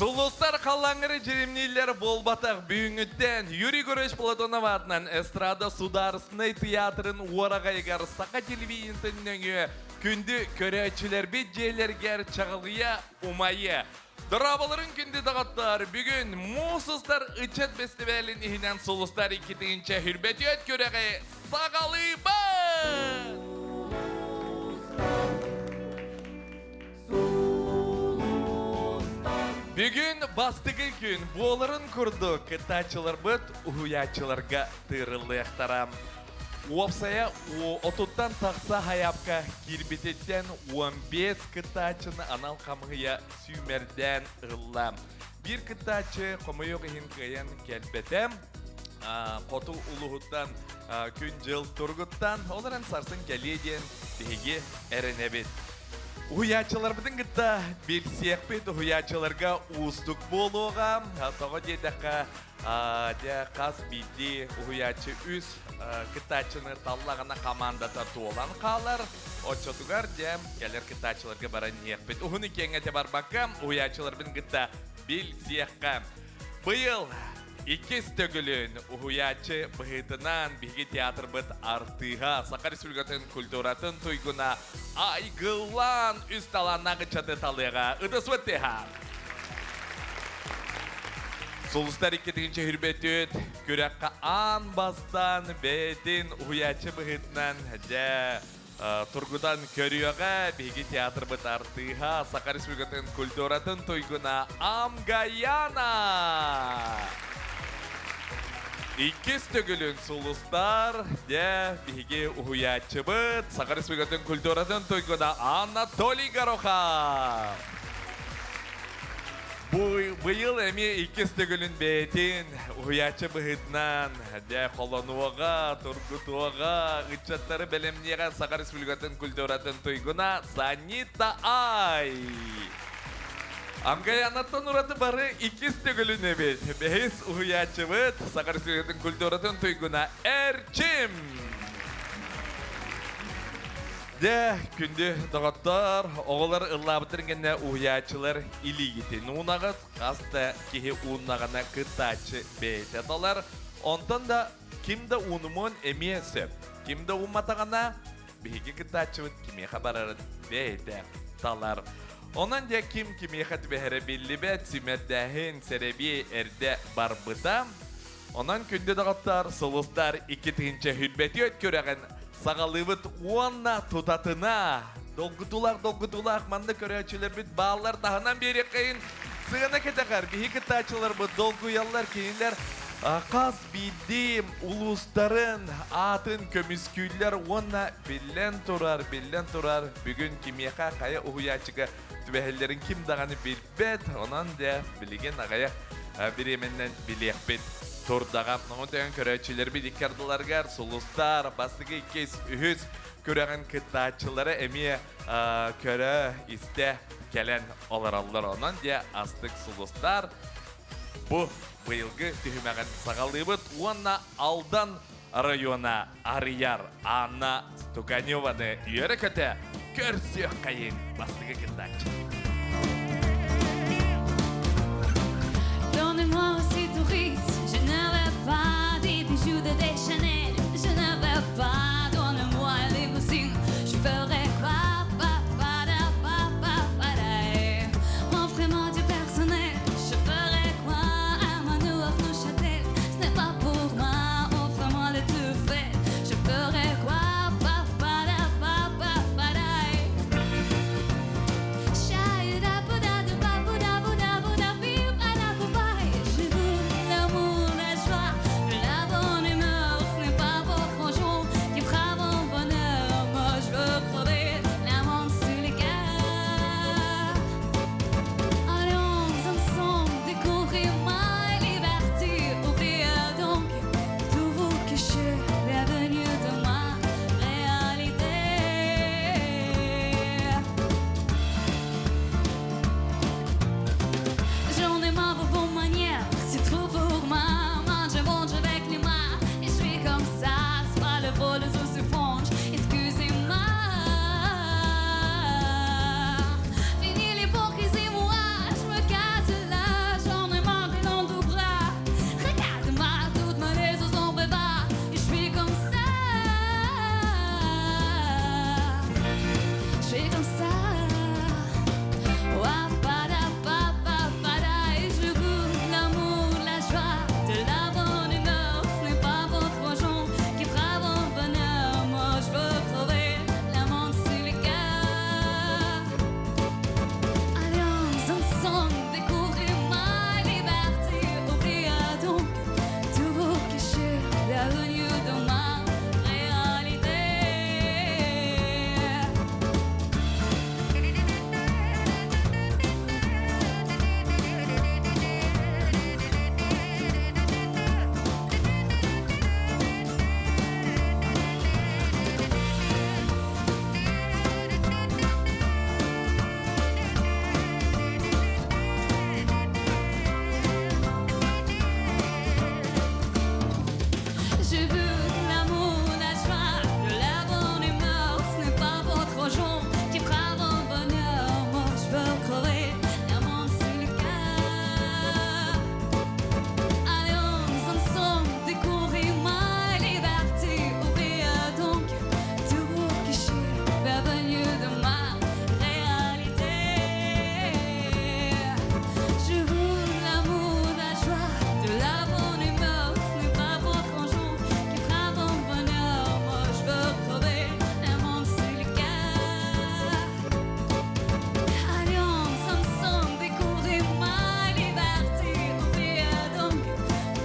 Сулустар қалаңыры жеремнейлер болбатақ бүйіңіттен Юрий Гуреш Платонов атынан эстрада сударысыны театрын уарағайғар сақа телевизиятынныңы күнді көрәчілер бет жейлергер чағылыя умайы. Дұрабаларын күнді дағаттар бүгін Мусустар ұчат фестивалін ихінен Сулустар 2-ші хүрбеті өт көрәғі сағалы бар! Бүгін бастығы күн боларын күрді кітачылар бұд ұхуячыларға тырылы ақтарам. Уапсая отуттан тақса хаяпқа кирбететтен 15 кітачыны анал қамғыя сүймерден ұғылам. Bir кітачы қомайық ең қайын кәлбетем, қоту ұлығыттан күн жыл тұрғыттан, оларын сарсын кәледен беге әрінебет. Уячылар бұдың ғытта белсек бет уячыларға ұстық болуға, тоғы дедіқі қас бейді уячы үз кітачыны таллағына командата туылан қалар. Отчотуғар дем кәлер кітачыларға бара неқ бет. Уғыны кеңеті бар бақам, уячылар бұдың ғытта белсекқа. Бұйыл Икес төгілін ұхуячы бұғытынан бігі театр бұд артыға Сақар Республикатын культуратын тұйгына айғылан үст аланнағы чаты талыға ұдыс өттеға. Солыстар 2-ші хүрбеті өт көрәққа ан бастан бәйтін ұхуячы бұғытынан тұрғыдан көріуға бігі театр бұд артыға Сақар Республикатын культуратын тұйгына Амгаяна. Икес төгілін сұлыстар, біге ұхуячы бұд, Сақар Республикатын культуратын тойгына Анатолий Гороха. Бұйыл әме икес төгілін бәйтін ұхуячы бұғытнан, қолануаға, тұрғытуаға, ғытчаттары бәлемнеға Сақар Республикатын культуратын тойгына Санита Ай. Амгаянаттан ұраты бары икес төгілін әбет. Бәйіз ұғыячы бұд, Сақар Республикатын культуратын тойгына әрчім. Күнді дағаттар, оғылар ұллабытыргенне ұғыячылар илі кетен ұнағыз, қасты кеге ұнағына күттачы бәйт аталар. Онтан да кімді ұнымын әмесі, кімді ұматағана бейге күттачы бұд, кеме қабарарын бәйт талар. Онан да кім-кім еқат бәхірі белі бәт, сүмәддәхін сәрәбе әрді бар бұда. Онан күнді дағаттар, сұлыстар 2-ші хүрбәті өт көрәғін сағалыбыт уанна тұтатына. Долғытулақ, манды көрәчілер бүт бағалар тағынан бері қайын сығына кетіғар. Бейі кітачылар бұд долғыялар кейіндер. Қас бейдем ұлыстарын атын көміскүйлер онна білен тұрар. Бүгін кемеға қая ұғыячыға түбәхелерін кім дағаны білбет. Онан да білеген ағая біременнен білек бет тұрдағам. Оңытайын көрәчілер бейді кәрділарғар, сұлыстар, бастығы кес үйіз көрәғын кітачылары әме көрі істе кәлен оларалар. Онан да астық сұлыстар бұ бұйылғы түйімәген сағалыбыт уанна алдан района арияр Анна Стуканеваны үйері көті көрсек қайын бастығы кітачы. Donnez-moi aussi tout risque, je ne veux pas des bijoux de Chanel, je ne veux pas, donnez-moi les limousines, je ferai quoi? Offrez-moi du personnel, je ferai quoi? Un manoir Neuchâtel, ce n'est pas pour moi, offrez-moi le tout fait, je ferai quoi? Shy Je veux de l'amour, de la joie, de la bonne humeur. Ce n'est pas votre argent qui fera mon bonheur. Moi je veux crever l'amour sur le cœur. Allons ensemble découvrir ma liberté. Oubliez donc tous vos clichés. Bienvenue dans ma réalité. Je veux de l'amour, de la joie, de la bonne humeur. Ce n'est pas votre argent qui fera mon bonheur. Moi je veux crever l'amour sur le cœur. Allons ensemble découvrir ma liberté. Oubliez donc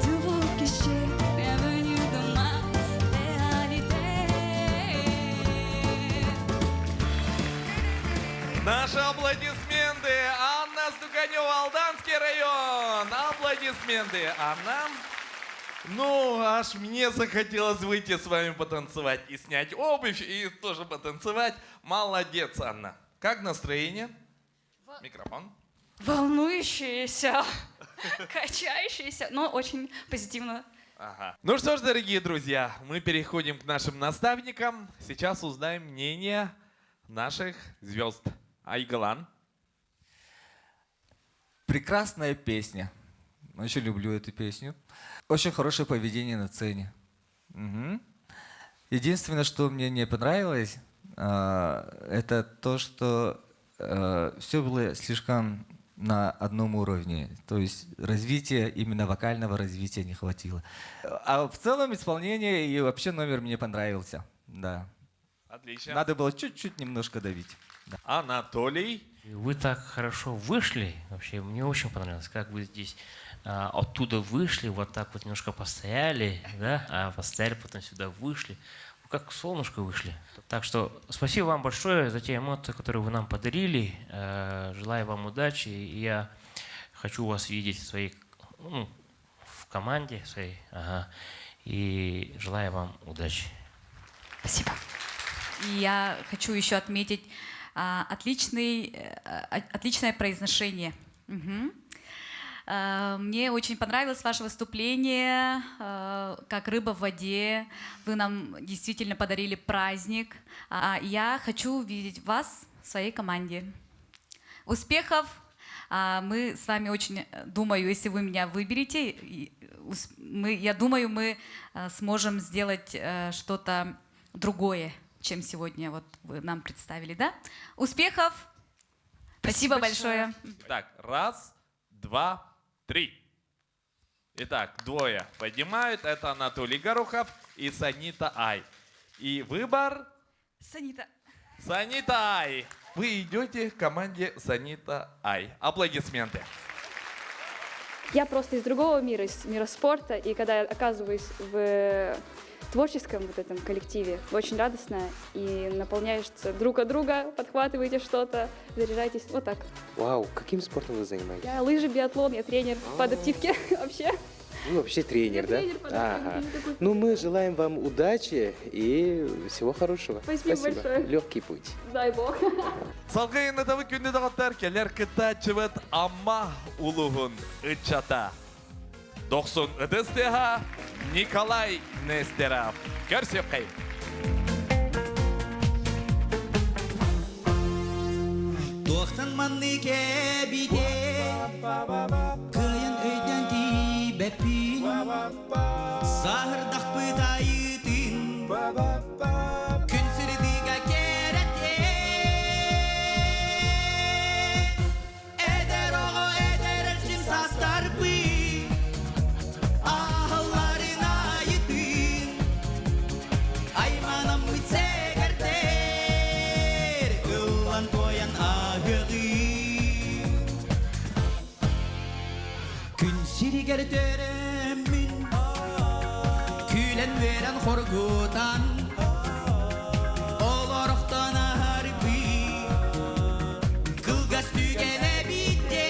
tous vos clichés. Bienvenue dans ma réalité. Наши аплодисменты. Анна Стуканева, Алданский район. Аплодисменты, Анна. Ну, аж мне захотелось выйти с вами потанцевать и снять обувь, и тоже потанцевать. Молодец, Анна. Как настроение? Микрофон. Волнующиеся, качающиеся, но очень позитивно. Ага. Ну что ж, дорогие друзья, мы переходим к нашим наставникам. Сейчас узнаем мнение наших звезд. Айгалан. Прекрасная песня. Очень люблю эту песню. Очень хорошее поведение на сцене. Мгм. Единственное, что мне не понравилось, это то, что все было слишком на одном уровне. То есть развития, именно вокального развития не хватило. А в целом исполнение и вообще номер мне понравился. Да. Отлично. Надо было чуть-чуть немножко давить. Да. Анатолий. Вы так хорошо вышли, вообще мне очень понравилось, как вы здесь оттуда вышли, вот так вот немножко постояли, да, а постояли, потом сюда вышли, вы как солнышко вышли. Так что спасибо вам большое за те эмоции, которые вы нам подарили, желаю вам удачи, и я хочу вас видеть в своей, в команде своей, и желаю вам удачи. Спасибо. И я хочу еще отметить отличное произношение. Мгм. Мне очень понравилось ваше выступление, как рыба в воде. Вы нам действительно подарили праздник. Я хочу видеть вас в своей команде. Успехов! Мы с вами очень, думаю, если вы меня выберете, я думаю, мы сможем сделать что-то другое, чем сегодня вот вы нам представили, да? Успехов! Спасибо большое. Так, раз, два, три. Итак, двое поднимают. Это Анатолий Горохов и Санита Ай. И выбор Санита. Санита Ай. Вы идете к команде Санита Ай. Аплодисменты. Я просто из другого мира, из мира спорта, и когда я оказываюсь в творческом вот этом коллективе, очень радостно и наполняешься друг от друга, подхватываете что-то, заряжаетесь, вот так. Вау, каким спортом вы занимаетесь? Я лыжи, биатлон, я тренер по адаптивке вообще. Вы вообще тренер, Я да? тренер по адаптивке, не такой. Ну, мы желаем вам удачи и всего хорошего. Спасибо большое. Легкий путь. Дай бог. Салгайын атабы күнді дағаттар келер кіта чывыт амма улуғын үтчата. 90 ыдыстыға Николай Нестеров. Көрсеп қай. Тоқтан манны кәбиде Кыйын өйден тибәппин Сағырдақ бұтайытын Күн сірдіға керетте Әдер оғы әдер әлшін састар бұй Ағыларын айытын Айманам мүтсәгәртер Ұлан тоян ағығын Күн сиригер төрөмүн Күлен верен хоргутан Олороқтан арбы Кылгас түгене битте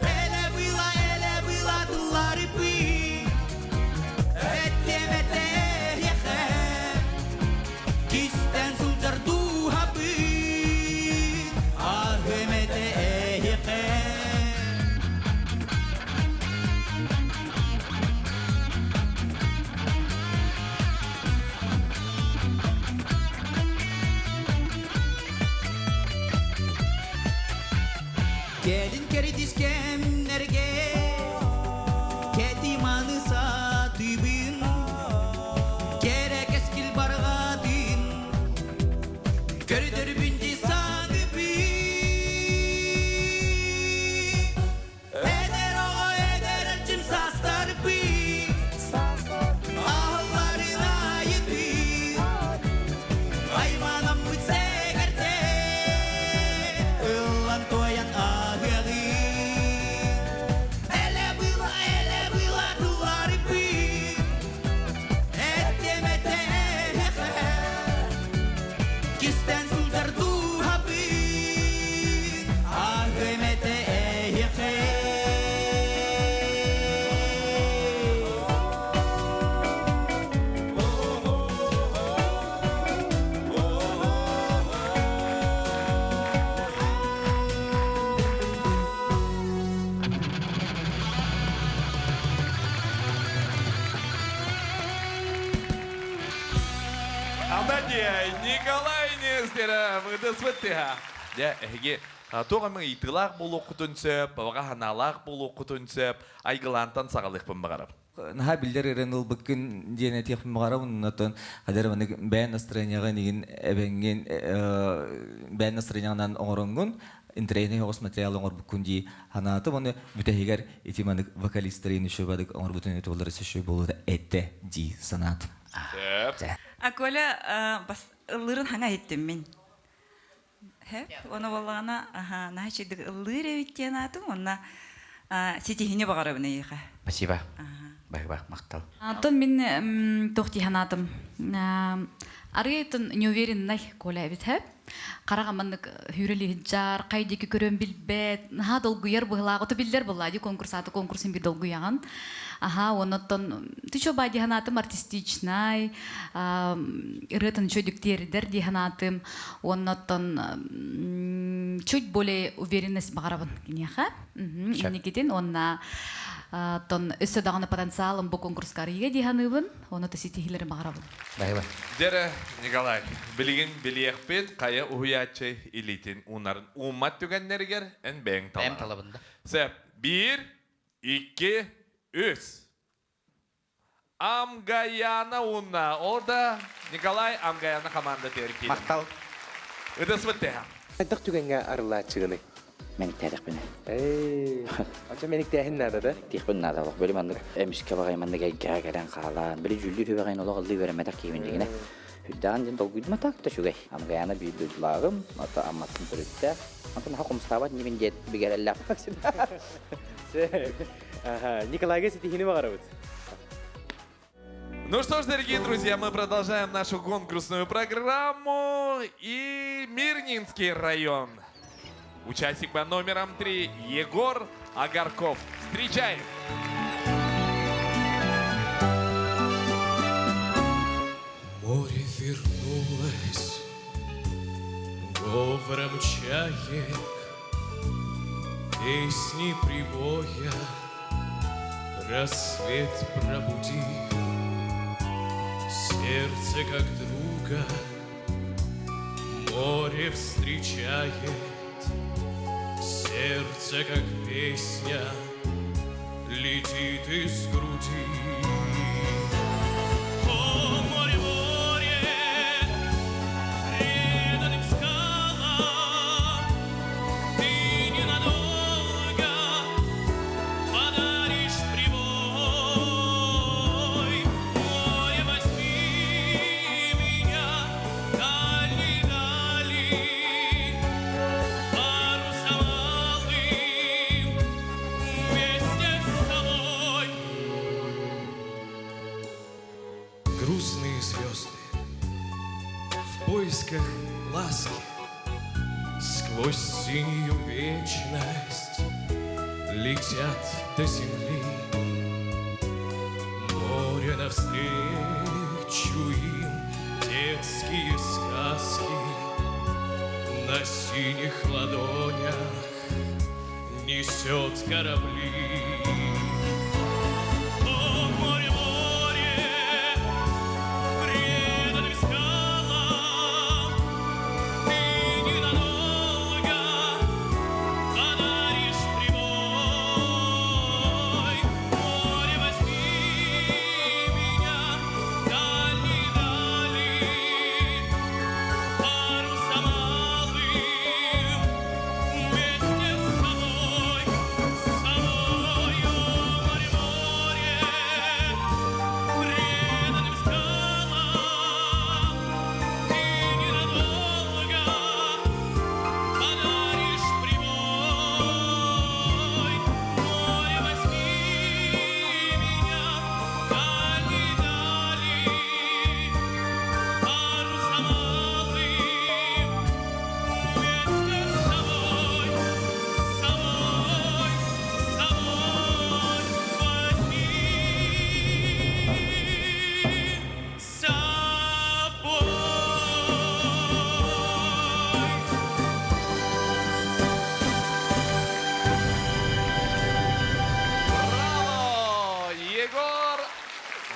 Эле была тыллары бы Әттемәтте яқы Кистен сылжар дуһабы Ahmete ehqe Erdiskemlerge Kedimanı satıbın Gerek eskil bargadın Gördür binci sadıbın Eder o eder elçim sastar bın Ahlarına yıdın Aymanam bütse gerte Illan toyan ağırın Ele было duvar bın Ettemete Kisten sultar duha bın Ahemete Андадия, Николай Нестеров, ыдысвыттыға. Де, әге, тоғамын итылақ болу құтынсып, баға ханалақ болу құтынсып, айгылантан сағалықпын бағарып. Наха билдер эрен ул бүккүн диэне тиэх мағара уннотон хадер маны бән настроенияга нигин эбенген бән настроениядан оңоронгун интернет хос материал оңор бүккүн ди ханаты моны бүтәһигер итиманы вокалистерин шөбадык оңор бүтүн этоллар сөшө болду этте ди санат. Аколя бас ылырын хаңа еттим мен. Хеп, оны болғана, нахачидик ылыры биттен атым, онна сетихине бағарабына еға. Спасибо. Бай-бай, мақтал. Антон мен тохти ханатым. Арыйтын неуверенный Коля бит хеп. Карагаманнык хүрели жар, кайдеки көрөм билбет. Наха долгуяр была, ото билдер була, ди конкурсаты конкурсын бир долгуяган. Оннотон тычо бади ханатым артистичный, рытын чөдүктердер ди ханатым. Оннотон чуть более уверенность багарабын кинеха. Инекетин онна тон өссө даганы потенциалым бу конкурска арыйга ди ханыбын. Оны теситихилерин багарабын. Бай-бай. Дере, Николай, билигин билиекпен, кая уhuячы илитин унарын уммат түгеннергер эн бэң талабын. Бэң талабында. Сеп, 1, 2, 3. Амгаяна унна. Орда Николай Амгаяна команда теркейді. Мақтал. Ыдысвыттыға. Айдық түгенге арыла чығыны. Мен тәрек біне. Ача менік тәхін нада да? Тиқ бін надалық. Бөлі мандық әміске бағай мандық әйгіға кәрен қалан. Бөлі жүлдер өбәғайын олақ алды веремедақ кеймендігіне. Хүддаған ден долгүйдіма тақта шүгей. Амгаяна бүйділағым. Ата амматын түрітті. Антон хақым ұстабат немен дет бігер әлі ақпақсын. Николайға сетихini бағарабыд. Ну что ж, дорогие друзья, мы продолжаем нашу конкурсную программу. И Мирнинский район. Участник под номером 3 Егор Агарков. Встречаем! Море вернулось говором чаек, песни прибоя, рассвет пробудил, сердце как друга море встречает, сердце как песня летит из груди. О, море, море, преданным скалам, ты ненадолго подаришь прибой. Море, возьми меня дали, парусом алым, вместе с тобой. Грустные звезды в поисках ласки сквозь синюю вечность летят до земли. Море навстречу им детские сказки на синих ладонях несет корабли. О, море, море, преданным скалам, ты ненадолго подаришь прибой.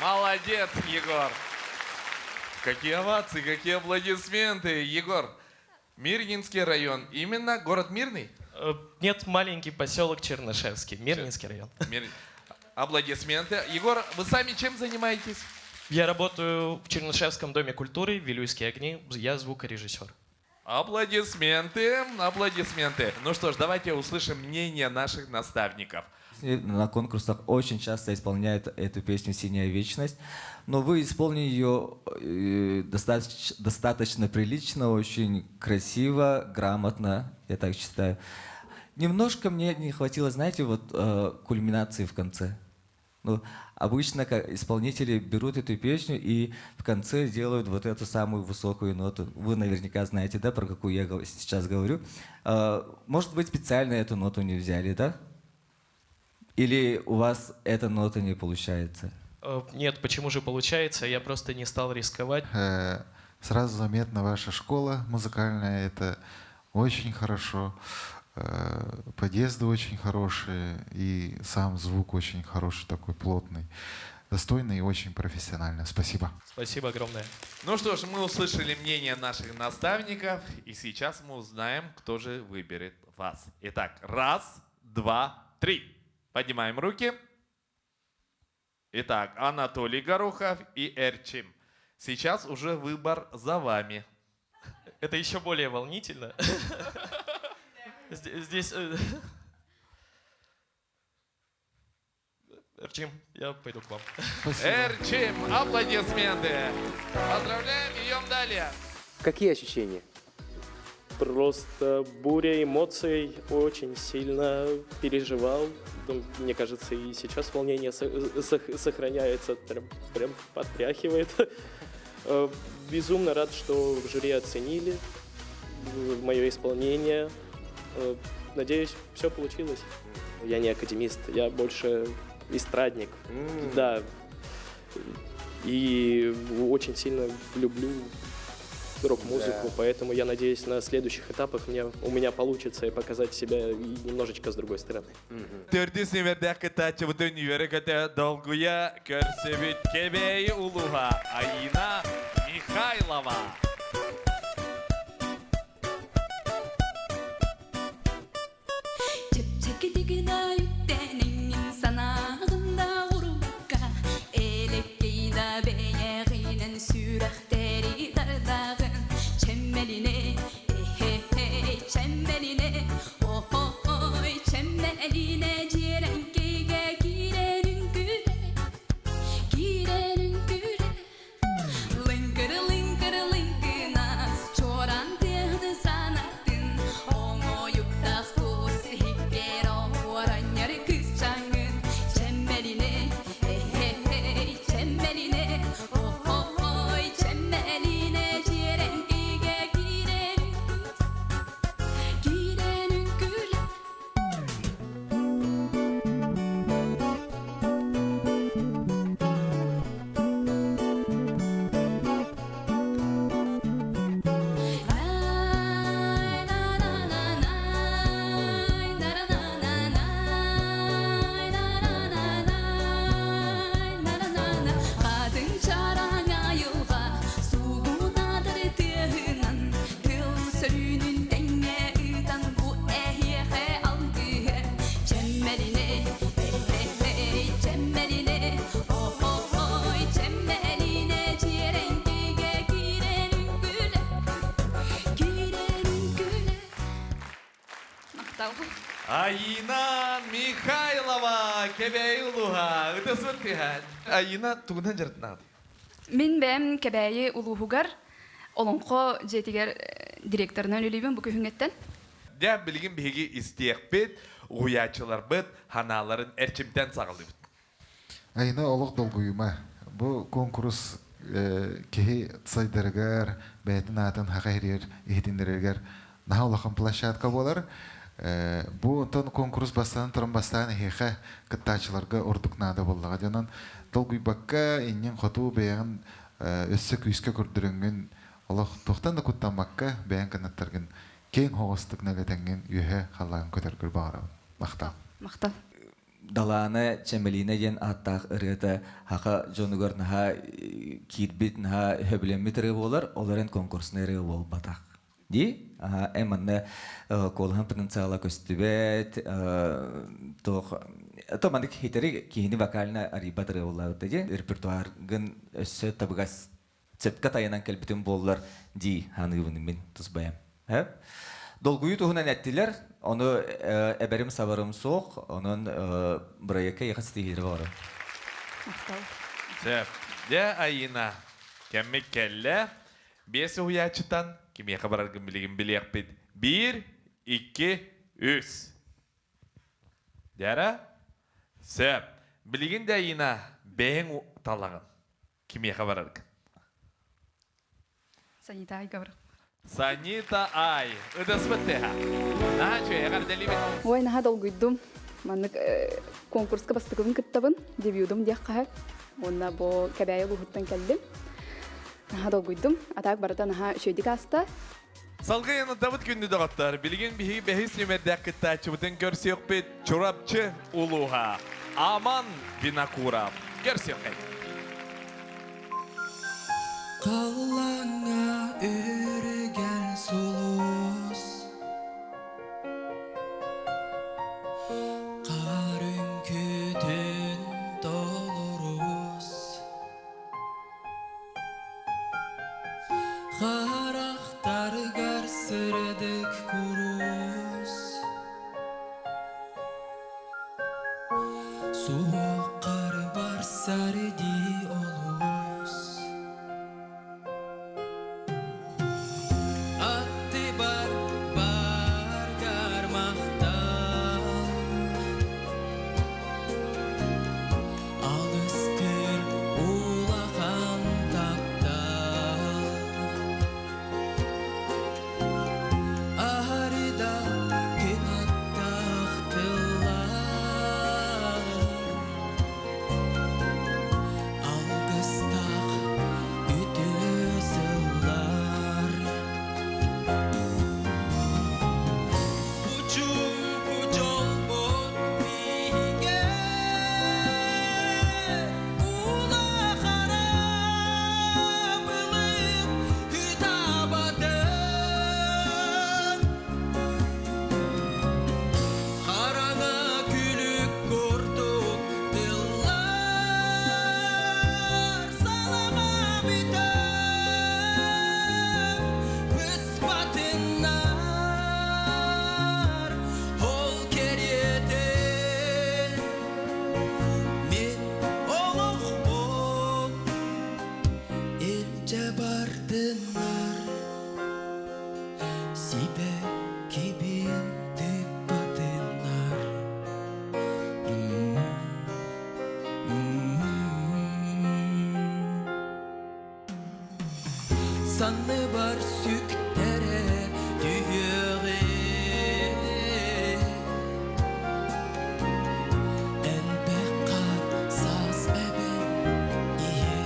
Молодец, Егор. Какие овации, какие аплодисменты. Егор, Мирнинский район. Именно город Мирный? Нет, маленький поселок Чернышевский, Мирнинский район. Аплодисменты. Егор, вы сами чем занимаетесь? Я работаю в Чернышевском доме культуры, Вилюйские огни, я звукорежиссер. Аплодисменты, аплодисменты. Ну что ж, давайте услышим мнение наших наставников. На конкурсах очень часто исполняют эту песню «Синяя вечность», но вы исполнили ее достаточно прилично, очень красиво, грамотно, я так считаю. Немножко мне не хватило, знаете, вот кульминации в конце. Ну, обычно исполнители берут эту песню и в конце делают вот эту самую высокую ноту. Вы наверняка знаете, да, про какую я сейчас говорю. Может быть, специально эту ноту не взяли, да? Или у вас эта нота не получается? Нет, почему же получается? Я просто не стал рисковать. Сразу заметно, ваша школа музыкальная, это очень хорошо. Подъезды очень хорошие, и сам звук очень хороший, такой плотный, достойный и очень профессиональный. Спасибо. Спасибо огромное. Ну что ж, мы услышали мнение наших наставников, и сейчас мы узнаем, кто же выберет вас. Итак, 1, 2, 3. Поднимаем руки. Итак, Анатолий Горохов и Эрчим. Сейчас уже выбор за вами. Это еще более волнительно. Здесь... Эрчим, я пойду к вам. Эрчим, аплодисменты. Поздравляем, идем далее. Какие ощущения? Просто буря эмоций, очень сильно переживал. Мне кажется, и сейчас волнение сохраняется, прям подтряхивает. Безумно рад, что в жюри оценили мое исполнение. Надеюсь, все получилось. Я не академист, я больше эстрадник. Да. И очень сильно люблю рок-музыку, поэтому я надеюсь, на следующих этапах у меня получится показать себя немножечко с другой стороны. Төрдүс нөмердәге кытачы бүтән юрәгәдә долгуя көрсебит кебей улуга Аина Михайлова. Аина Михайлова кебей улуга. Үтәсен тиһән. Аина тугынан жартнат. Мен бәм кәбәйе улуһугар, олонқо жетигер директорынан үлебен бу көһүнгәттән. Дә билгин биги истиякбет, уячылар бит, ханаларын эрчимтән сагылды бит. Аина олық долгуйма. Бу конкурс кеһи сайдыргар, бәйтен атын хакайрер, иһдиндерергер, наһа олакын площадка болар. Бу тон конкурс бастан тромбастан хеха кыттачыларга ордукнада боллага жанан долгуйбакка иннен хоту бәян өссө күскө көрдүрөнгөн олох тохтан да куттамакка бәян канаттаргын кең хогостук нагатанген үһө халлагын көтөргөр бара. Мактап. Мактап. даланы чемелине ден аттақ ырыта хақа жонугар наха кирбит наха хөблемит ыры болар, оларын конкурсны ыры бол батақ. Ди, эманны колхан потенциала көстүбет, то мандык хитери кихини вокальна арибат ыры болар ди, репертуар гын өссө табыгас цепка таянан келбитин боллар ди ханыгыбын мен тусбаям. Долгую туһунан әттиләр, оны әбәрим сабарым соқ, onun проекты яхастыгыры бар. Сәп, де айына кәммек кәллә, бесі уячытан, кеме қабарарғын білігін білек бет. 1, 2, 3. Дәрі? Сәп, білігін де айына бәйін талағын. Кеме қабарарғын? Санита Айгавр. Санита Ай. Ыдас бітті. Нағачу, яғар дәлі бет. Ой, наға долгуйдум. Маннык конкурска бастыгын кыттабын, дебютым дияқ қағақ. Онна бо кәбәйі бұғыттан кәлдім. Наға долгуйдум. Атақ барыта наға үшөйдік аста. Салғы яны Давыд күнді дағаттар. Білген бігі бәхіс немердәк кыттачы бұтын көрсек бет чорапчы улуға. Аман Винокуров. Көрсек қайд. Қалаңа өрген сұлуыз Қарын күтін долырыз Қарақтар гарсырдық күріз Суық қар бар сарди олыз Аты бар гармақтал Алыстыр улахан таптал Арыда кенаттақ тылар Алғыстақ үтізілар Uçum ucol bol bige Ula harabılık hütabadın Harana külük kurduk dıllar Salama biten Vıspatınlar Ol keriyeden Min oluq bol Elce bardınlar Sibe kibin tıpadınlar Sanlı var süktere düğüre En bekar saz eben iye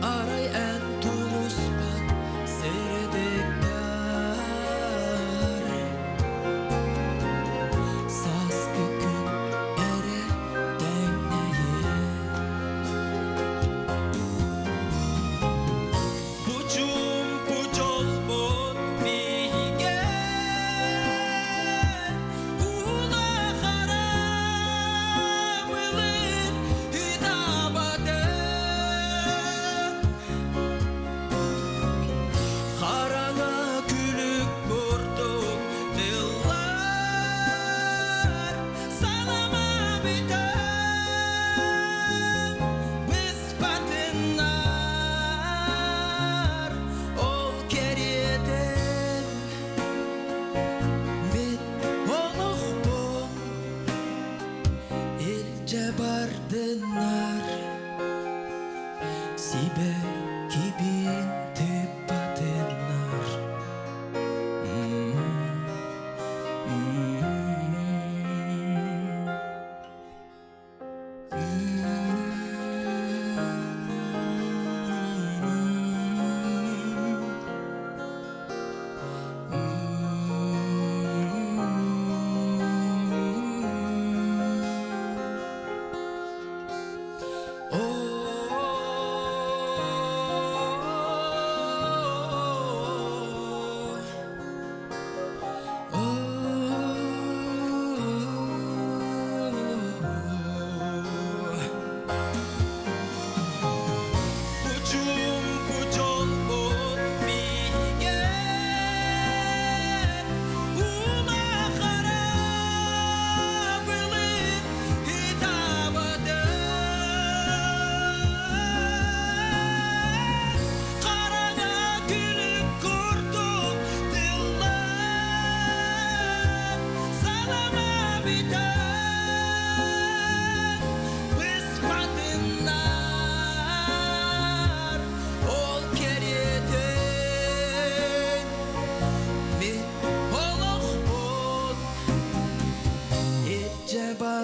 Aray en tulus bak seyredekar Saz kükün ere deneye Bucum bucol bol bigen Ula harabılık hütabadın Harana külük kurduk dıllar Salama biten Vıspatınlar Ol keriyeden Min oluq bol Elce bardınlar Sibe kibin tıpadınlar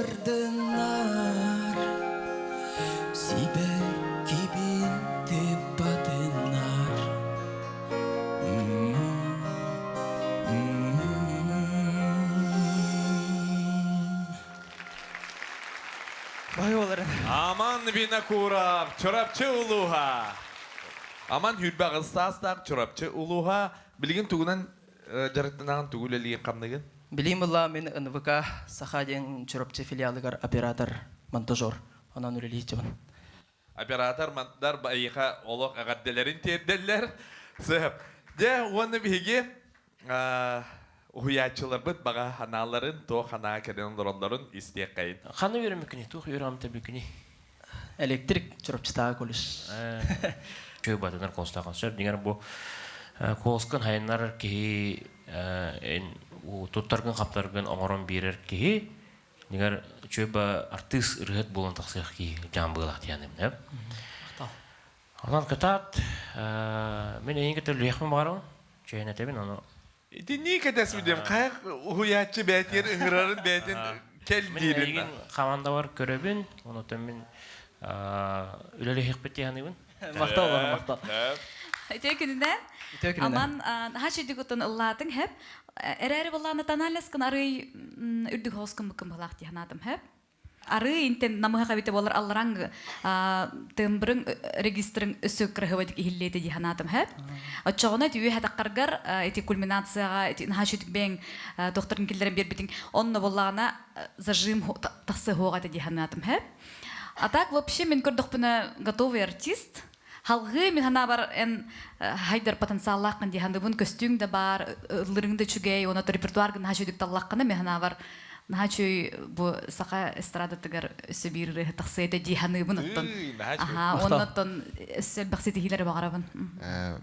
бардынар Сибе кибин ты бадынар Бай олар. Аман Винокуров, чорапчы улуға. Аман хүрбағы састақ чорапчы улуға. Білген туғынан жарықтанаған түгіл әлеген қамдығын? Билим была мен НВК Сахадин чурапчы филиалыгар оператор монтажер. Она нуреличеван. Оператор монтажер байыға олық ағадделерін терделер. Сығып. Де, оны біге уятчылар бұд баға ханаларын, то хана кәден дұрындарын істек қайын. Қаны өрім мүкіне, туқ өрім тәбі күні. Электрик чурапчытағы колыш. Чөй батынар қолыстаған сөр. Дегер бұл қолысқын хайынлар кейі тұттарғын қаптарғын оңырын берер кейі. Дегер чөй ба артыс ұрғыт болын тақсық кейі жан бұғылақ дейінім. Онан кітат, мен ең кетер лүйекмін бағарым. Чөйін әтебін, оны Ити не кәдәс мүдем? Қайық уятчы бәтер ұғырарын бәтін кәл мен дейрін? егін қаманда бар көребін. Оны өтен мен үлелі хекпет яғыныбын. Мақтау бар, мақтау. Текінінен, аман хачидік ұтын ұлладың хәп. Әрәрі болағына таналескін арый үрдік хоскын бұкын бұлақ дейінадым хәп. Ары интен намыға қабеті болар аллараң тымбырың регистрың өсі кірғывадық ихиллеті дейінадым хәп. Отчағына түйе хәтаққарғар эти кульминацияға, эти нахашудық бәң доқторын келдерін бербетің, онны болағына зажим тақсы хоғаты дейінадым хәп. А так, вообще, мен көрдіқ бұны готовый артист. Халғы мен хана бар хайдар потенциаллақын дейінді бұн костюм да бар, ұлырыңды чүгей, оны репертуарғын нахашудық таллаққыны мен хана бар. Нахачуй бу сақа эстрадатыгар өсі бірі тақсайды дейханы бұн ұттын. Оны ұттын өсі бақсеті хилері бағарабын.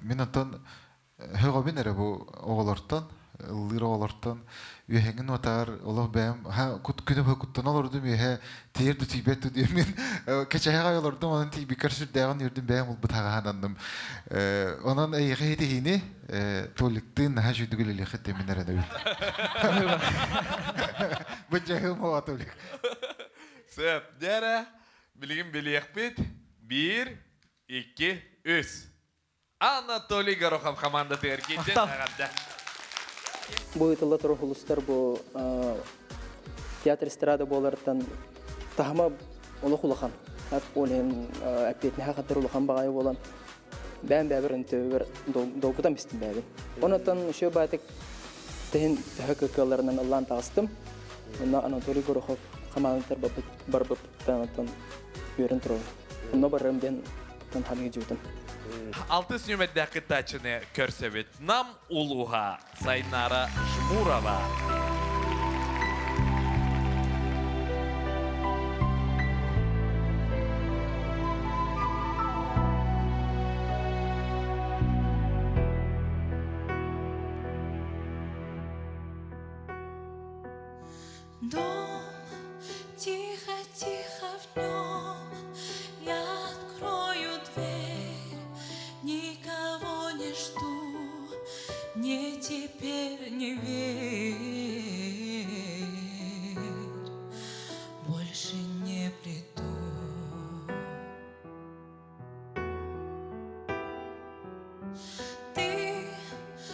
Мен ұттын хөғабин әрі бұл оғылырттан, ұлыр оғылырттан, үйәңін отар, олық бәйім, күні көкіттен олырдым, үйә тейірді түйбетті дейм мен, кәчәйға олырдым, оның тейбекар сүрдәғын үрдім бәйім ұл бұтаға ханандым. Оның әйіға еті хейіне, толіктің наға жүйдігіл әлі қетті мен әрі өйт. Бұл жәғым оға толік. Сөп, дәрі, білген білек бет, 1, 2, 3. Анатолий Горохов команда тергейден ағанда. Бұл итылы тұры ұлыстар бұл театр эстрада болардан тағыма олық ұлыған. Әп олен әппетіне хақаттар ұлыған бағайы болан. Бән бәбірін төбір доғыдан бістім бәбін. Онаттан үші бәтік тәйін тәхәкікаларынан Аллан тағыстым. Онна Анатолий Горохов командатар барбып бәнаттан үйерін тұру. Онна барым бән халіге жүйтім. Алтыс нөмәдді қытачыны көрсебет. Нам улуға Сайнара Жмурова. Дом, тихо-тихо в нем я открою дверь, никого не жду, не теперь не верь, больше не приду. Ты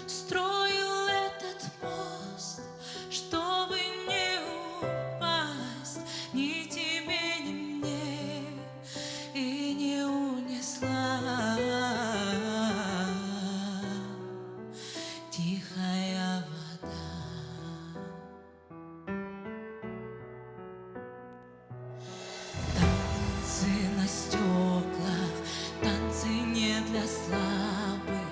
строил этот мост, чтобы не упасть ни тебе, ни мне, и не унесла тихая вода. Танцы на стеклах, танцы не для слабых,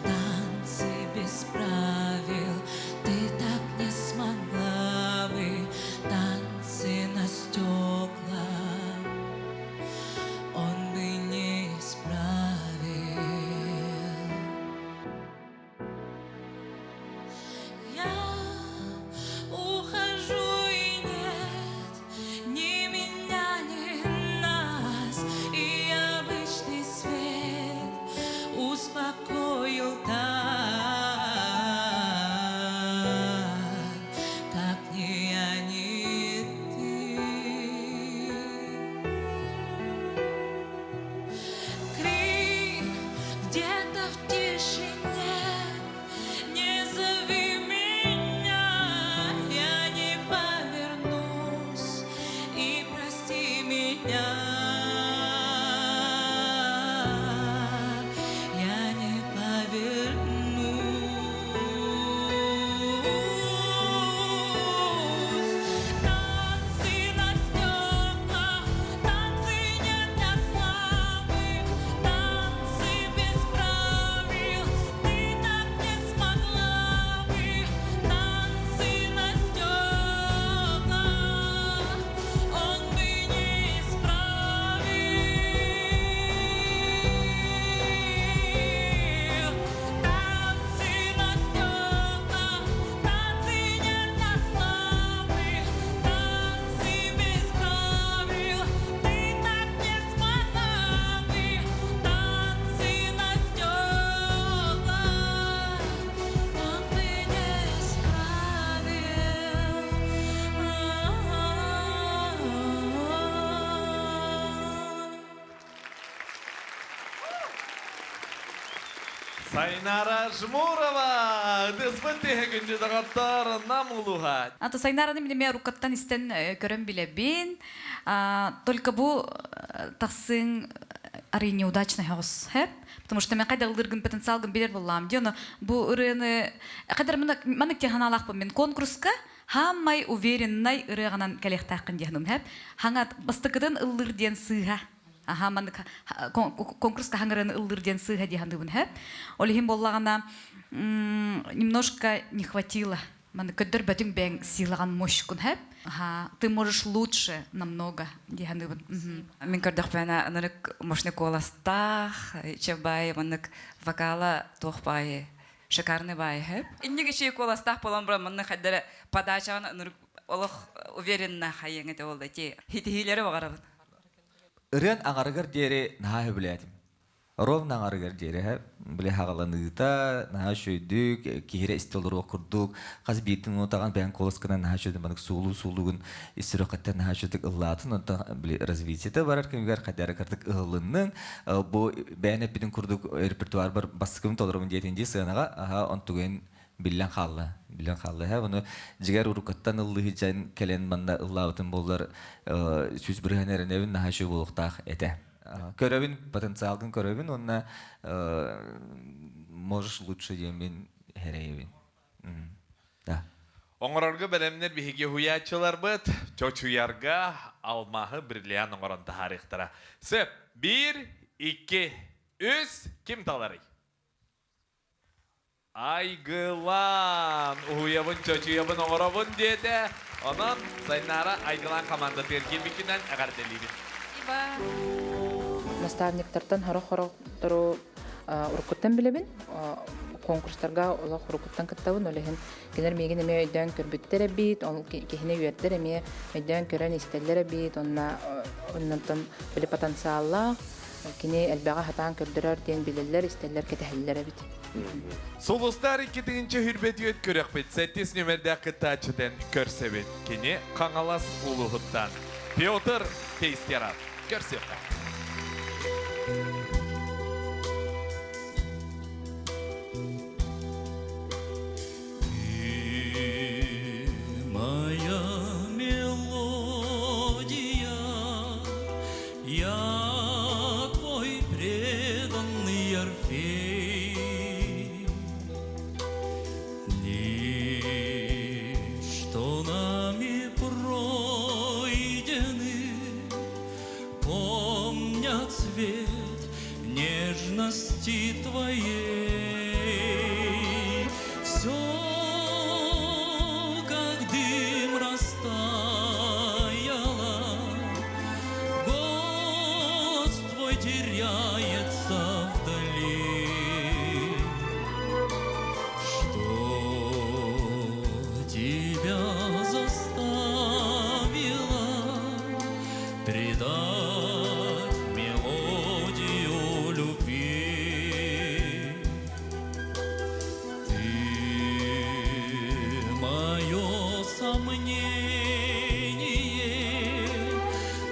танцы без правил, ты так не смогла бы. Танцы на стеклах. меня. Я не повернусь. Танцы на стеклах, танцы нет для слабых, танцы без правил. Ты так не смогла бы. Танцы на стеклах, он бы не исправил. Танцы на стеклах, танцы нет для слабых, танцы без правил. Ты так не смогла бы. Танцы на стеклах, он бы не исправил. Сайнара Жмурова, дыспынтыхы күнді дағаттар намулуға. Ато сайнараны мен рукаттан истен көрөн билебин. Только бу тахсын ари неудачный хос хэп, потому что мен кайда ылдыргын потенциалгын билер боллам. Дено бу ырыны кайдар маны теханалах мен конкурска хаммай увереннай ырыганан келехтакын дегнум хэп. Хаңат бастыкыдан ылдырден сыга. Аха маны конкурска хаңырын ылдырден сыга дегнум хэп. Олихим боллагана немножко не хватило. Маны көддөр бөтүн бен сыйлаган мощкун хэп. Ага, ты можешь лучше намного дегнум. Мен көрдөх бана анырык мощный коластах, чебай, маннык вокала тохпай, шикарный бай хэп. Иннеге чей коластах болан бра манны хаддара подачаны анырык олох уверенно хайың это олда те. Хитихилері бағарабын. Ырын аңарыгар дере наха білетім. Ровно аңарыгар дере біле хағаланыта, наха шөйдік, кейері істелдері оқырдық, қаз бейттің отаған бән колыскынан наха шөйді манық суылу-суылуғын істері қаттар наха шөйдік ыллатын, онта біле развитиеті барар кемігер қадары кардық ылынның, бұл бән әппетін күрдік репертуар бар басықымын толырымын дейтінде сығанаға, онтығын билен қалды. Оны жігер ұрықаттан ыллығы жайын кәлен манда ыллаутын болдар сүз бірғанерін әвін наха шөй болуқтақ әті. Көрөбин, потенциалдың көрөбин, онна можешь лучше демен хереевин. Да. Оңырарғы бәлемнер бігеге хуячылар бұд, чочуярға алмағы бірлиян оңыран тахарықтара. Сөп, 1, 2, 3, кім талары? Айгылан, уйабын, чочуябын, оңырабын деді. Онан Сайнара Айгылан команда тергелбекінен әғарделейді. Наставниктартан хоро-хоро тұру уркуттан билебин. Конкурстарга олох уркуттан кыттабын. Олехин кенер меген эме өйдөн көрбүттер бит, ол кехине үйөттер эме өйдөн көрөн истеллер бит. Оннан биле потенциалла кини элбага хатан көрдөрөр ден билелер, истеллер кетехиллер бит. Солустар 2-нче хүрбет өт көрөк бит. 7 нөмердә кытачыдан көрсөбет. Кини каңалас улугыттан. Петр Тейстерат. Көрсөбет. Моя мелодия, я твой преданный Орфей. Что нами пройдены, помня цвет нежности твоей. Все как дым растаяло, голос твой теряется вдали. Что тебя заставило предать мелодию любви? Ты мое сомнение,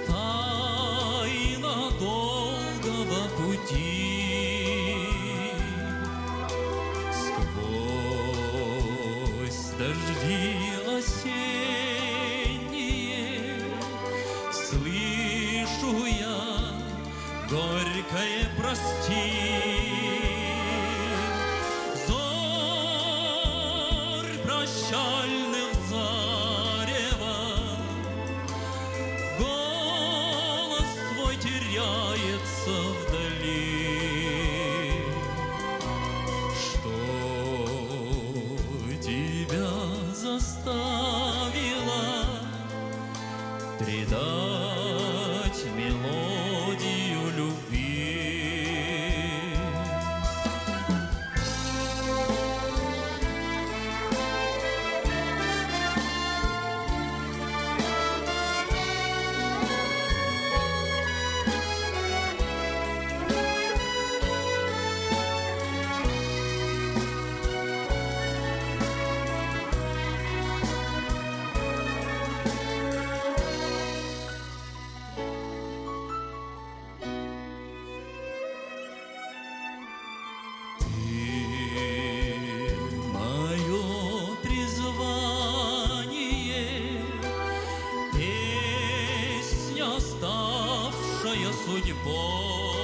тайна долгого пути. Сквозь дожди осенние слышу горькое прости. Зорь прощальных зарева, голос твой теряется вдали. Что тебя заставило предать мелодию любви? Мое призвание, песня, ставшая судьбой,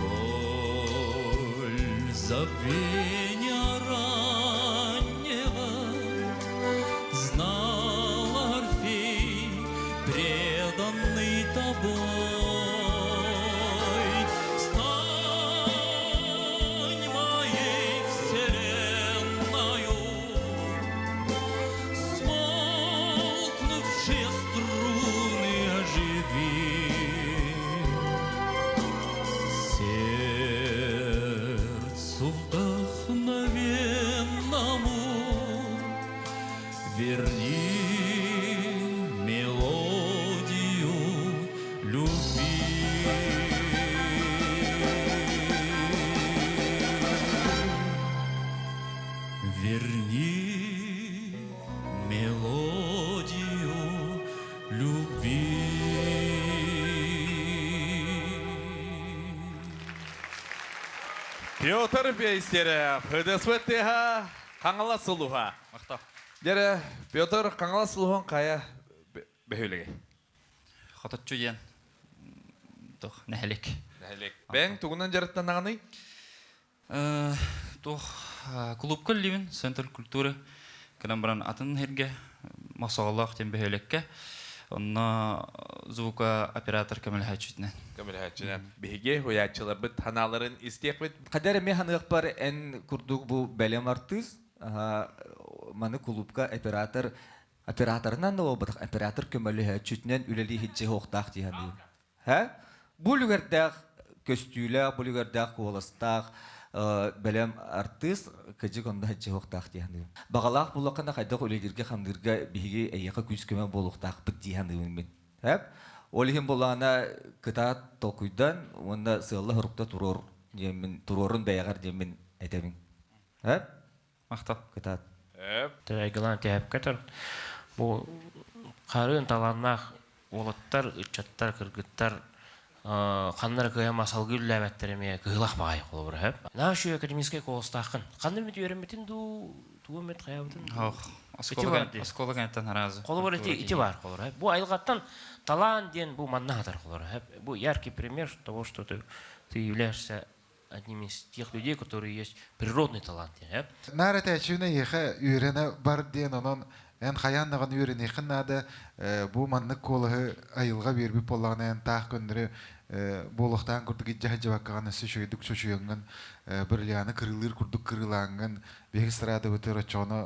боль забвения раннего знал Орфей, преданный тобой. Стань моей вселенною, смолкнувшие струны оживи. Сердцу вдохновенному верни мелодию любви. Верни мелодию любви. Петр Пейстерев, Хыдысветтеха, Қаңала Сұлуға. Мақтау. Дәрі, Петр, Қаңала Сұлуған қая бәхөліге? Қататчу ен. Тоқ, нәхелек. Нәхелек. Бәң, туғынан жарыттан ағаны? Тоқ, клуб көллеймін, Центр культуры. Кінен бірін атын херге, мақсағалақ тен бәхөлекке. Онна звука оператор Камил Хачутнен. Камил Хачутнен. Беге, хоячылар бұд, ханаларын істек бұд. Қадар мен ханық бар ән күрдік бұл бәлем артыз. Маны клубка операторынан да ол бұдық. Оператор Камил Хачутнен үлелі хитче хоқтақ дейін. Бұл үгердәқ көстүйлі, бұл үгердәқ қоластақ, бәлем артыз, кәжік онда хитче хоқтақ дейін. Бағалақ бұлақына қайдақ өлелерге қамдырға беге әйеқа күскөмен болуқтақ бұд дейін. Олихин болағына кыта толкуйдан, онда сылы хұрықта тұрорын бәйағар демен әтемін. Мақтау. Кыта. Тәйгілан тәйіп кәтір. Бұл қарын таланнақ олаттар, үтчаттар, кіргіттар, қандар күйе масал күлі әбәттеріме күйлақ бағай қолы бұры. На үші академийскай қолыстақын. Қандар мүті өреметін туы мет қаябытын? Осколы кәнеттен аразы. Қолы бар ити бар қолы. Бұл айылғаттан талант ден бұл манна қатар қолы. Бұл яркий пример того, что ты являешься одним из тех людей, которые есть природный талант. Нара тәчуіне еқі үйрені бар ден оның ән қаяннаған үйрені еқіннады бұл маннық қолығы айылға бербі болағына ән тақ көндірі болықтан күрдік итжағы жабаққағаны сөшөйдік сөшөйіңін бірлияны кырылыр күрдік кырылаңын бегі сырады өтір очоны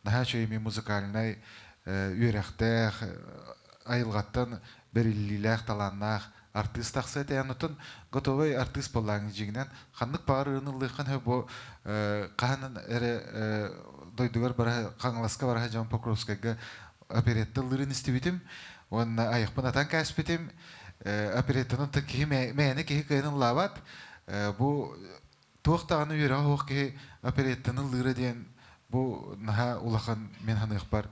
наға шөйме музыкальнай үйректәқ айылғаттан біріліләқ таланнақ артист тақсы әтәйінутын готовый артист болағын жегінен қанық бағыр ұнылықын бұл қағанын әрі дойдығар бара қаңыласқа бара Жан Покровскайға оперетті лырын істебетім оны аяқпын атан кәспетім опереттінің тұққи мәйіні кейі қайының лават бұл тоқтағаны үйері оқ кейі опереттінің лыры ден бұл наға улақан мен ханық бар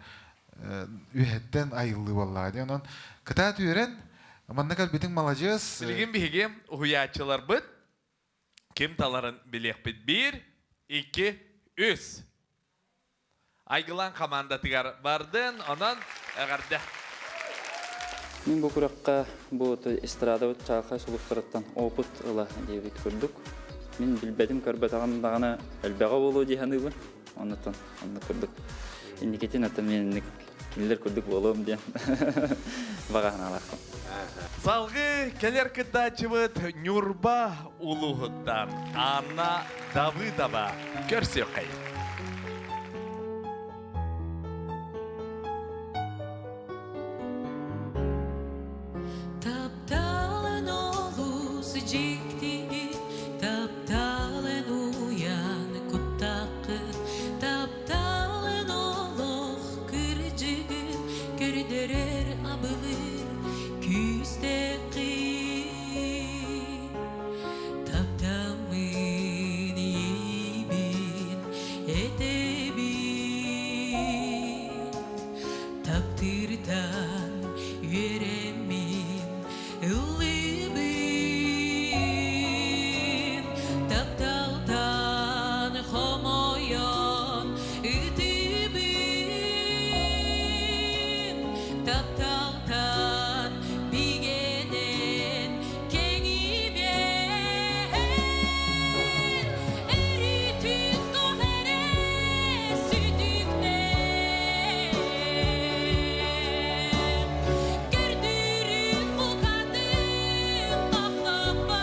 үйеттен айылы боллаға ден оның кітат үйерен манны кәлбетің молодец Білген беге ұхуячылар бұд кем таларын білек біт 1, 2, 3 Айгылан команда тігар бардын, онан әғарды. Мен бұл құраққа бұл эстрада чағақай сұлыстыраттан опыт ұла дейбет көрдік. Мен білбәдім көрбәт ағандағына әлбәға болу дейханы бұл. Онытын, онды көрдік. Индикетін аты мен келер көрдік болуым дейін. Бағағын алақым. Залғы келер кыдачыбыт Нюрба улуғыттан Анна Давыдова көрсе қай. Таптален олу сыжиктиги, таптален уяны куттакы, таптален олох кыржыгы, көрдөрөр абылыр күстеки. Таптамын ибин этебин, таптырдан веремин ылыбин, тапталдан хомоян ытыбин, тапталдан бигенен кеңибен, эритин тофере sütükten, gördürüp bu kadın baklaban,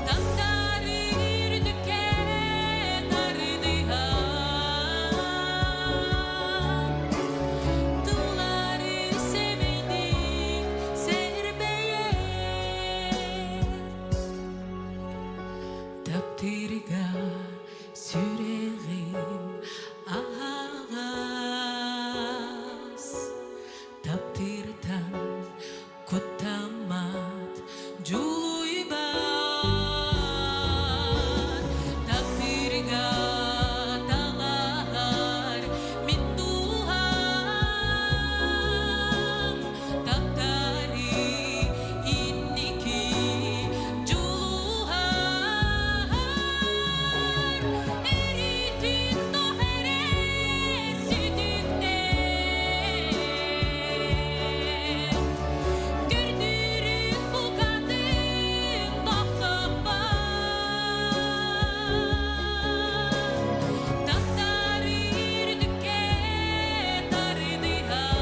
taptarır düken ardıhan, dılları sevedik serbeye, taptırga süreğim ağaz, taptırdan kutamat juluyban, taptırga talar minduhan, taptari inniki juluhan, eritin tohere sütükten, gördürüp bu kadın baklaban, taptarır düken ardıhan,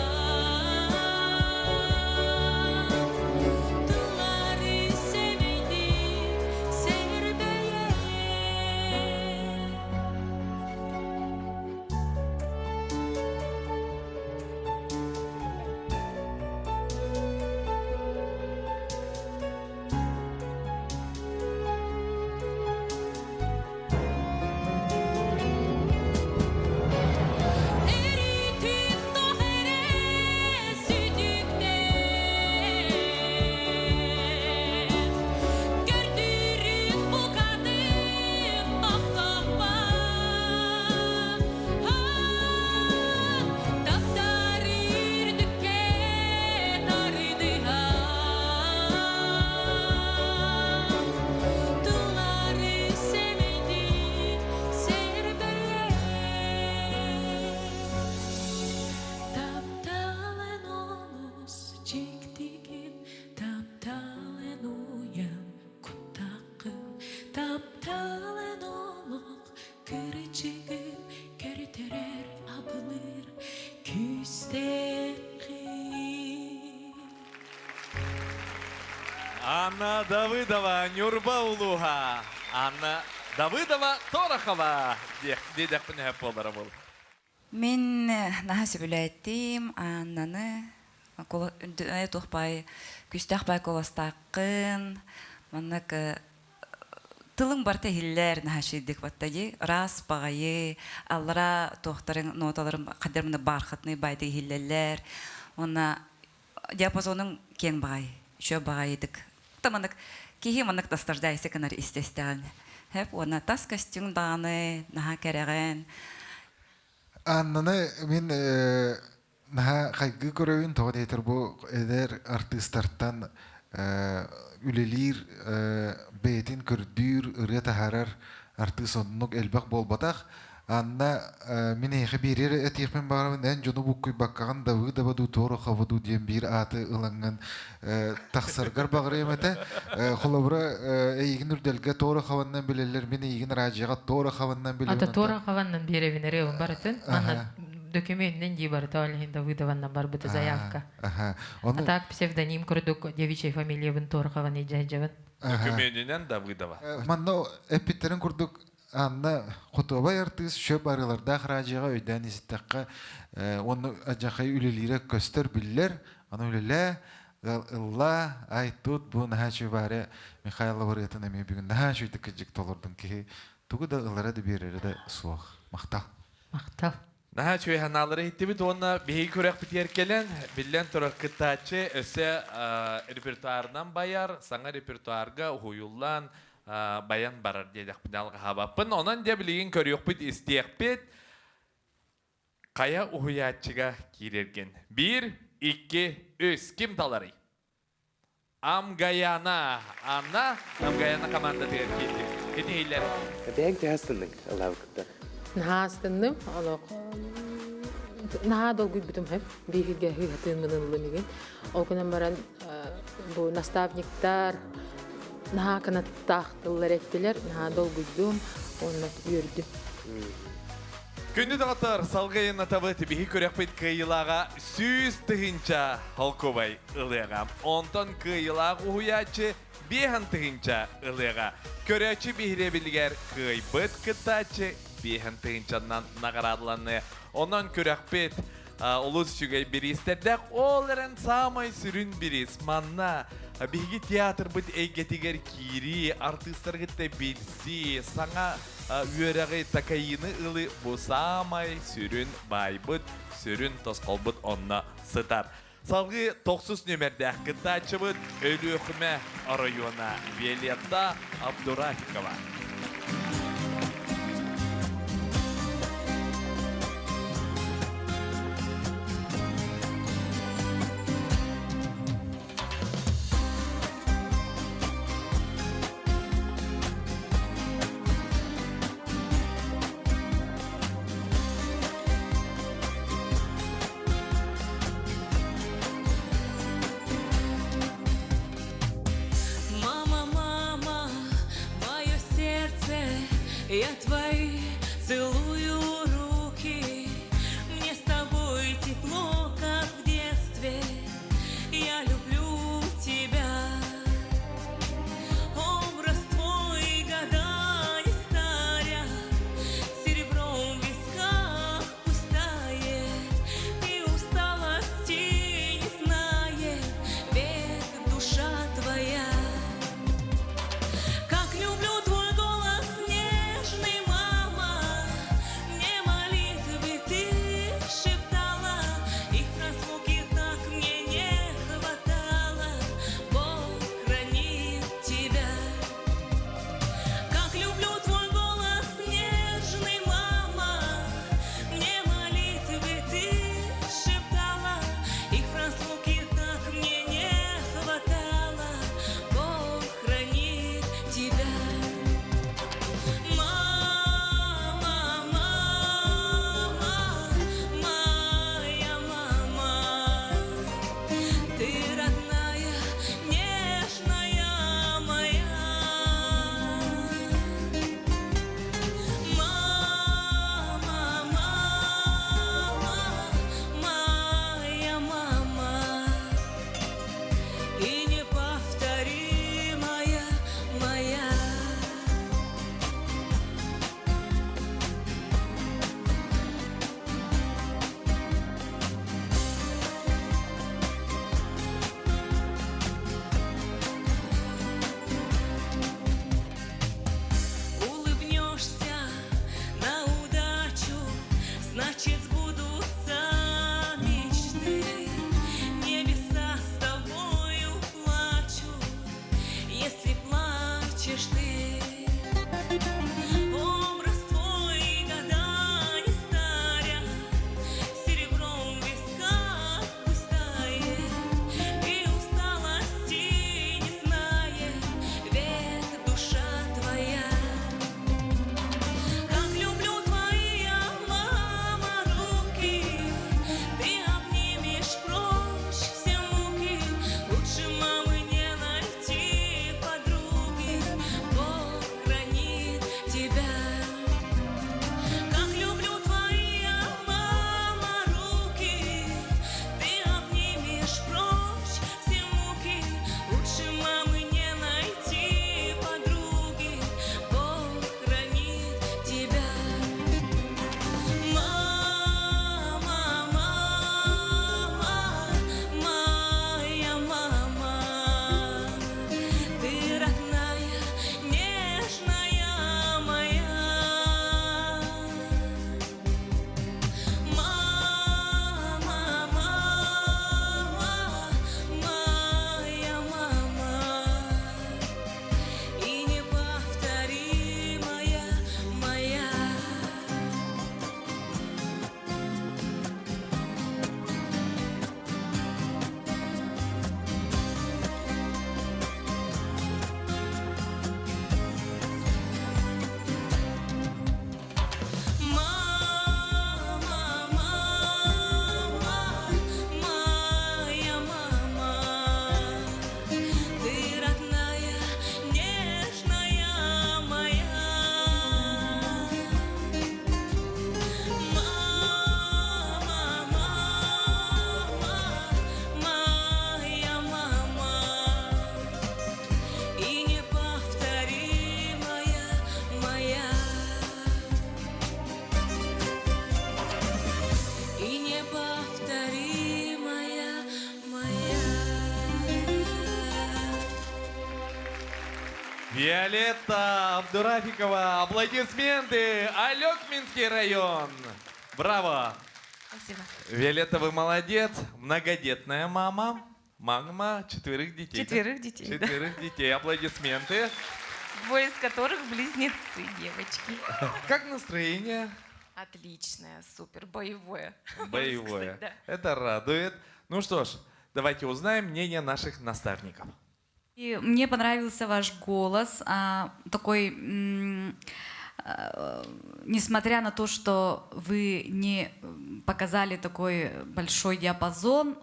dılları sevedik serbeye. Eritin tohere sütükten, gördürüp bu kadın baklaban, taptarır düken ardıhan, dılları sevedik serbeye. Taptalen olus ciktigin, taptalen uyan kutakın, taptalen oluk kırıcıgın, körterer abılır küstekin. Анна Давыдова Нюрба улуға. Анна Давыдова Торахова. Дедек піне әп болары бол. Мен наха сөбіләттім Аннаны тұқпай, күстәқпай коластақын, маннак тылың барта хиллер наха шиддік баттаги, рас бағайы, аллара тоқтарын, ноталарын қадырмыны барқытны байды хиллерлер, онна диапазоның кен бағай, шө бағайдық. Таманық кейі маннак тастардайсы кінар истестеген. Хеп, онна тас костюм дағаны, наха кәреген. Аннаны мен наха қайғы көрөйін тоғы дейтір бұл әдер артисттарттан үлелер бейтін көрдүр ыры тахарар артист оннук элбак болбатах Анна мен эхе бирер этирмен барамын эн жону буккуй баккаган да вы да баду тору хаваду диен бир аты ыланган тахсаргар багырымата холобра эйгин үрдөлгө тору хавандан билелер мен эйгин ражыга тору хавандан билелер. Ата тора хаваннан беребинере он баратын. Анна документнен ди бараталында выдаваннан бар быта заявка. А так псевдоним курдук девичьей фамилия бин тора хаван иджаджаван. Документинен да выдава. Манно эпиттерин курдук Анна Хотоба артист шөп арыларда хражыга өйдән истәккә оны аҗахай үлелире көстер билләр аны үлелә Алла ай тут бу нахачы баре Михаил Лавретина ме бүген нахачы тикҗик толырдың ки тугы да ыллара да берере да суах мактал нахачы ханалары иттибит онна бей көрәк битер келен биллән торар кытачы өсә репертуардан баяр саңа репертуарга хуюллан баян барар дедек пидалга хабаппын онан де билеген көрөкпит истиякпит кая уятчыга кирерген 1 2 3 ким талары Амгаяна Амгаяна команда тегер келди кетейлер Бәг дәстенең алавыкта. Нахастынным алак наха долгуй битум хеп бигеге хатын менен лемеген ол көнөн баран бу наставниктар наха кана тахтылар эттилер наха долгуйдум онна үрдү Күнді дағатар салғайын атабыты бейі көрекпейт кыйылаға сүйіз тығынча халковай ылыға. Онтан кыйылағы хуячы бейхан тығынча ылыға. Көречі бейіре білгер кыйбыт кытачы бейхан тығынчанан нағарадыланы. Онан көрекпейт олыз үшігай бірістердек оларын самай сүрін біріс. Манна бейгі театр бұд әйгетігер кири, артыстарғытта білси, саңа үйерағы такайыны ылы бұ самай сүрін байбыт, сүрін тосқолбыт онна сытар. Салғы 9 нөмерді кытачы бұд өлі өкіме района Виолетта Абдурахикова. Я твои целую руки, мне с тобой тепло, как в детстве. Я люблю тебя. Образ твой года не старят, серебром в висках пустает, и усталости не знает век душа твоя. Как люблю твой голос нежный, Виолетта Абдурафикова, аплодисменты. Алекминский район. Браво. Спасибо. Виолетта, вы молодец. Многодетная мама. Мама 4 детей. 4 детей, да. 4 детей. Аплодисменты. 2 из которых близнецы, девочки. Как настроение? Отличное, супер, боевое. Боевое. Кстати, да. Это радует. Ну что ж, давайте узнаем мнение наших наставников. И мне понравился ваш голос, такой, несмотря на то, что вы не показали такой большой диапазон,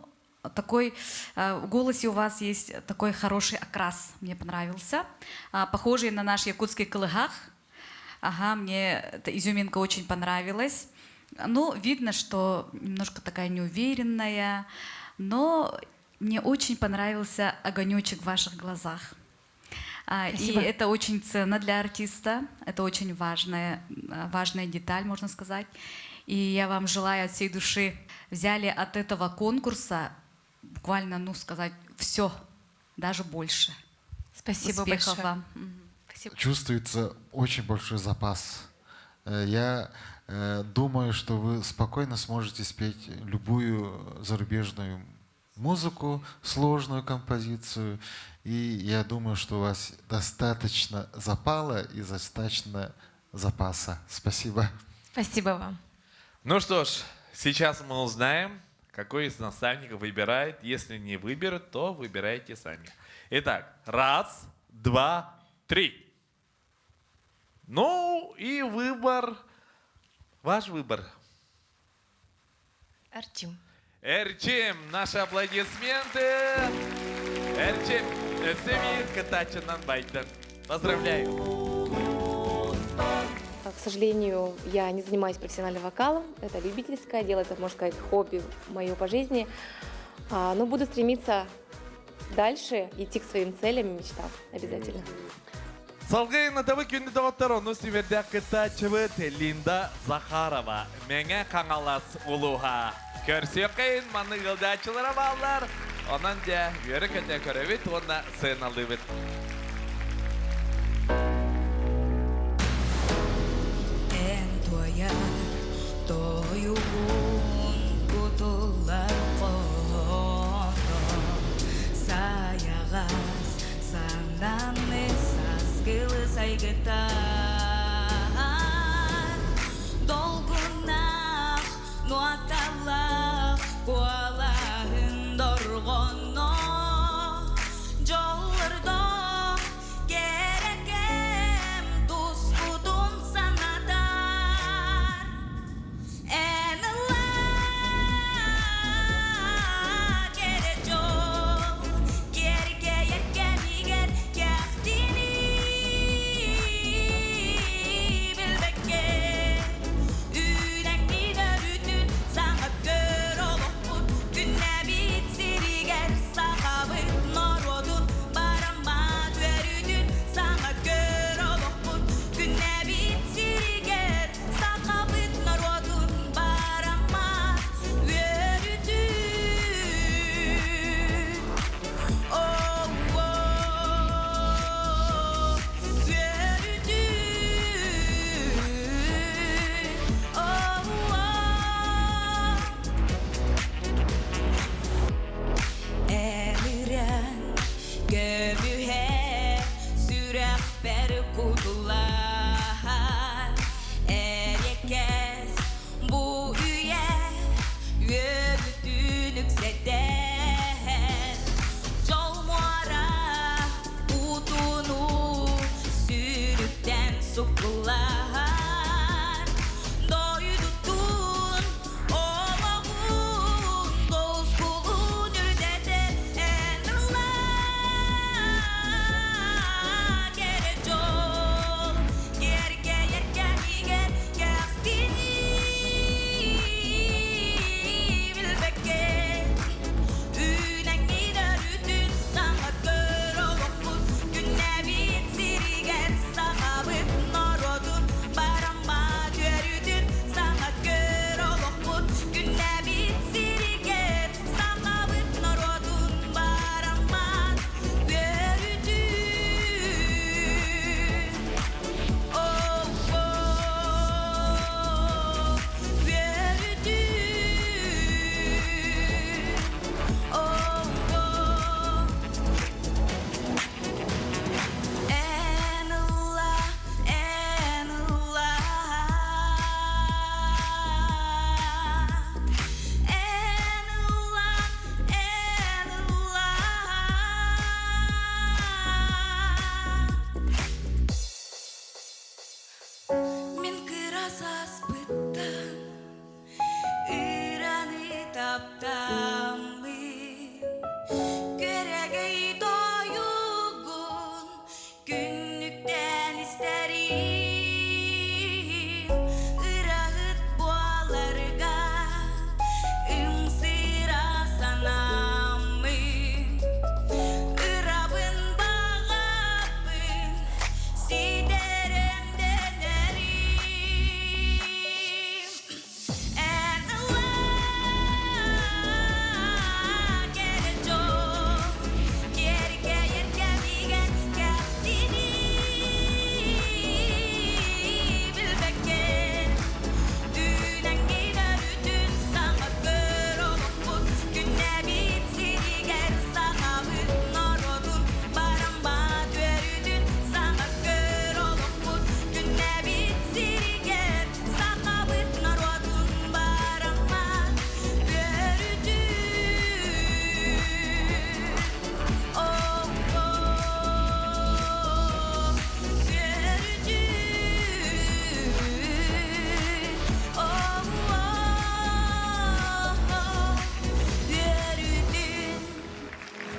такой в голосе у вас есть такой хороший окрас, мне понравился, похожий на наш якутский кылыгах. Ага, мне эта изюминка очень понравилась. Ну, видно, что немножко такая неуверенная, но мне очень понравился огонечек в ваших глазах. И Спасибо. это очень ценно для артиста, это очень важная деталь, можно сказать. И я вам желаю от всей души, взяли от этого конкурса буквально, ну, сказать, все, даже больше. Спасибо Успехов большое. вам. Спасибо. Чувствуется очень большой запас. Я думаю, что вы спокойно сможете спеть любую зарубежную музыку, сложную композицию. И я думаю, что у вас достаточно запала и достаточно запаса. Спасибо. Спасибо вам. Ну что ж, сейчас мы узнаем, какой из наставников выбирает. Если не выберут, то выбирайте сами. Итак, 1, 2, 3. Ну и выбор, ваш выбор. Артем. Эрчим, наши аплодисменты. Эрчим, Семи Катачинан Байтен. Поздравляю. К сожалению, я не занимаюсь профессиональным вокалом. Это любительское дело, это, можно сказать, хобби мое по жизни. Но буду стремиться дальше идти к своим целям и мечтам обязательно. Салгайна табы күнді дауаттар, оны сүйверді Катачевы Линда Захарова. Менге қаңалас ұлуға. Көрсе қайын маны ғылдачылары балар. Онан де үйері көте көревет, оны сын алды Твоя тою кутулар коно саягас сананы саскылы сайгытар долгунах нуаталах куалахын доргоно жоллордо керекем тускудун санадар энала керечо керке еркемигер кяхтини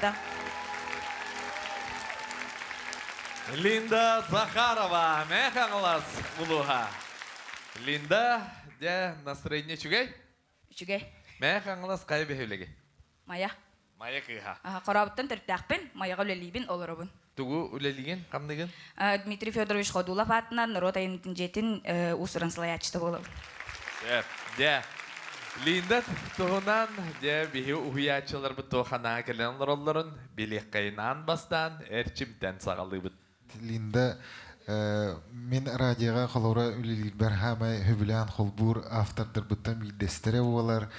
Линда. Линда Захарова, механлас улуха. Линда, де настроение чугай? Чугай. Механлас кай бехелеге. Мая. Мая кыха. Қарабыттан тірттәқпен, майаға үлелейбін оларабын. Тугу үлелеген, камдеген? Дмитрий Федорович Ходулов атынан народ айынтын жетін усырын сылаячты болып. Де. Линда туғынан де бихи ухиячылар бұт тоқана келен ролларын билек кайнан бастан әрчімтен сағалы бұт. Линда мен радиоға қалаура үлелер бәрхамай хөбілән қолбур автордар бұттан билдестері олар.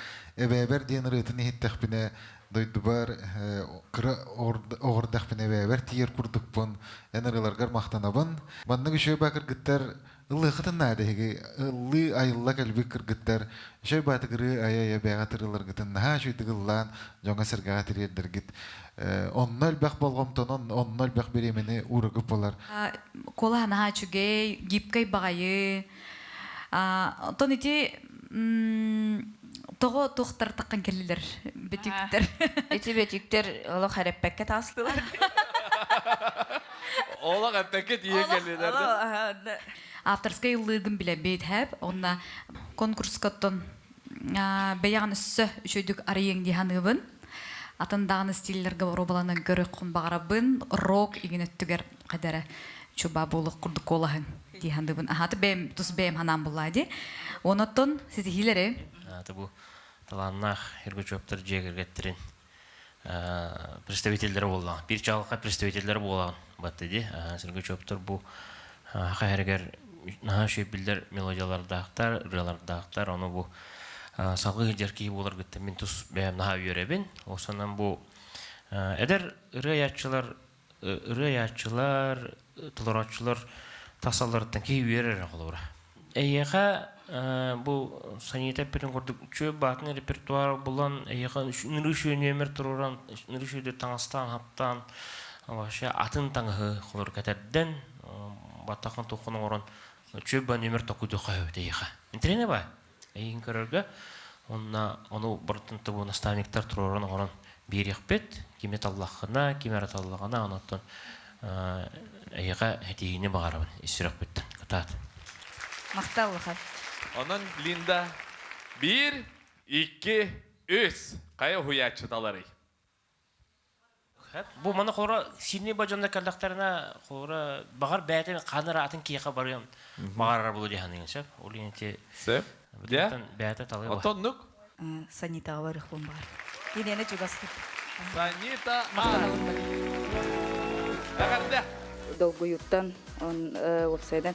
Әбәбәр ден рытын еттәқпіне дойды бар оғырдақпіне әбәбәр тиер күрдік бұн. Әніріларғар мақтанабын. Банның үші бәкір гіттер ылы қытын надеге, ылы айылла кәлбік кіргіттер. Үші батығыры ая бәға тырылар гітін. Наға шүйдігіллан жоңа сіргаға тірердер гіт. Оннал бәқ болғымтон, оннал бәқ беремені ұрығып болар. Кола наға чүгей, гипкай бағайы. Тон ете тоғы тоқтар таққан келілер, бетіктер. Эти бетіктер олық әреппәкке тасылар. Олық әппәкке тие келілерді. Авторскай ыллығын біле бейт әп, онна конкурскаттон бәяғын үссі үшөйдік арайың дейханығын. Атындағын стилерге робаланын көрі құн бағарабын, рок еген өттігер қадары чуба болық құрды колағын дейханығын. Аты бәйім, тұс бәйім ханан болады. Оныттон сізі хилері? Бұл таланнақ ергі жоптар жегергеттерін представительдері болған. Bir çalıqa представительдері болған. Батты де, сіргі жоптар бұл қайыргер наға шөйбілдер мелодиялардақтар, ұралардақтар, оны бұл салғы жеркей болар күтті мен тұс бәйім наға үйеребін. Осынан бұл әдір ұрайатшылар, тұлыратшылар тасалардан кей үйерер қолуыра. Әйеға бұл санитаппетін көрдік чөй батын репертуар болан әйеға нұры шөй нөмір тұруран, нұры шөйді таңыстан, хаптан, атын таңығы қолыр кәтәрден, баттақын тоқының орын чөй ба нөмір тоқуды қайып әйеға. Интерене ба? Әйең көрерге, оны бұртынты бұл наставниктар тұруран орын берек бет, кемет Аллахына, кемерат Аллахына, анаттан әйеға әтейіне бағарабын, есірек беттін, катат. Мақталығы. Onun Linda 1, 2, 3 қайы хуячыталары. Бұл мана қолыра сильный баджонда кәлдақтарына қолыра бағар бәйтін қаныр атын кейқа барыған бағарар болу дейхан деген сөп. Ол енте бәйті талай бар. Отон нүк? Санита аларық бұн бар. Енені жүгасты. Санита Ағарда. Долгуюттан, вебсайдан.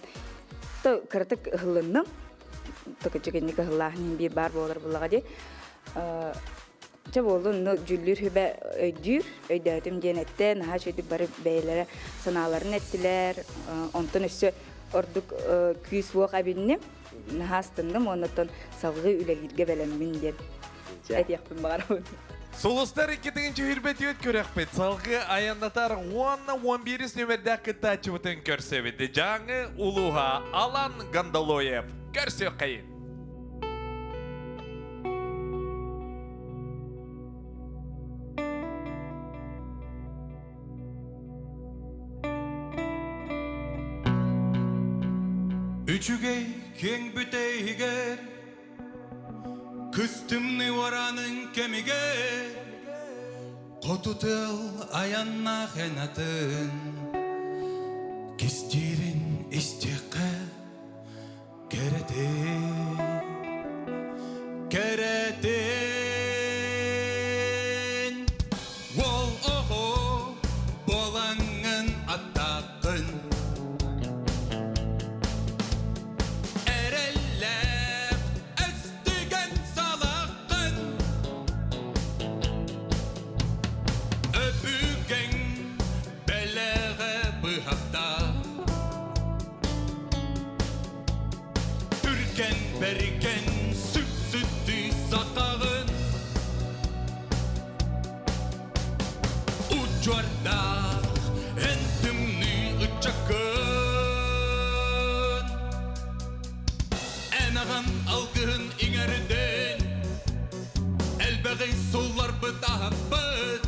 Кіртік ғылынным. Токочегенник хылахнин бир бар болар булага де. Чаболдун жүллүр хүбө өйдүр, өйдөтүм денетте, наха чөйдүк бары бейлere саналарын еттилер. Онтон өссө ордук күйс вок абинне, наха астындым, онтон салгы үлелирге белеммин ден. Айтыяқпын барабын. Солустар 2-нче хүрбет өт көрәкпет. Салгы аяннатар 10-11 нөмердә кытачы бүтін көрсебеті. Жаңы улуға Алан Гандалоев. Көрсек қайын. Üçügey keng büteyger Küstümni varanın kemiger Kotutel ayanna henatın Kistirin istiqe Keretin Wol oho Bolangın attakın Beriken süt sakağın Uçarda entümni uçakın Enağın algın inerden Elbeği sollar bıdahabbın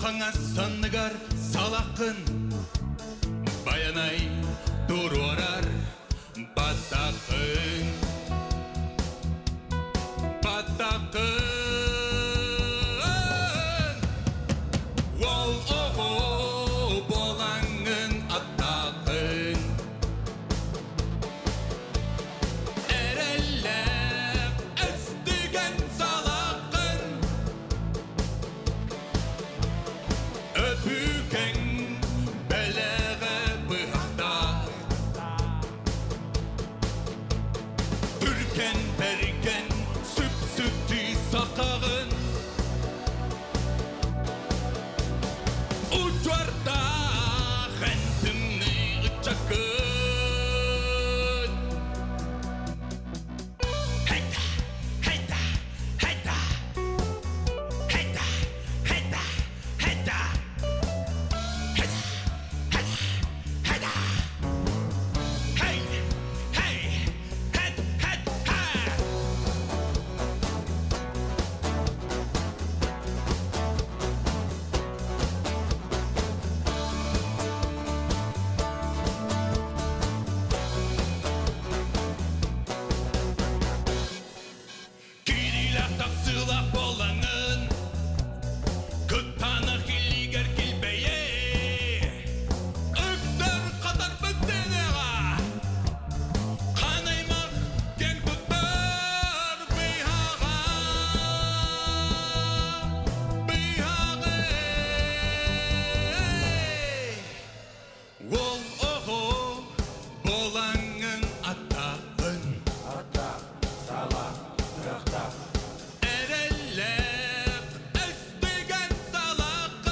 Олхаңа санныгар салақын Баянай турорар Батақын Ол оғо болаңын аттақын Әрәлләп әстіген салақын Öpüken beleğe bıhakta Türken berken süp sütü sakağın Uçarda kendini çakın Heyda, heyda, heyda Heyda, heyda, heyda Kiriler taksılar bolanın Kıttanı hilliger kilbeye Öktür kadar bütteneğa Kanaymak gen tuttur bihağa Bihağı Ol oğu bolanın atağın Atağ, salak, rıhtağ Erellep östügen salakın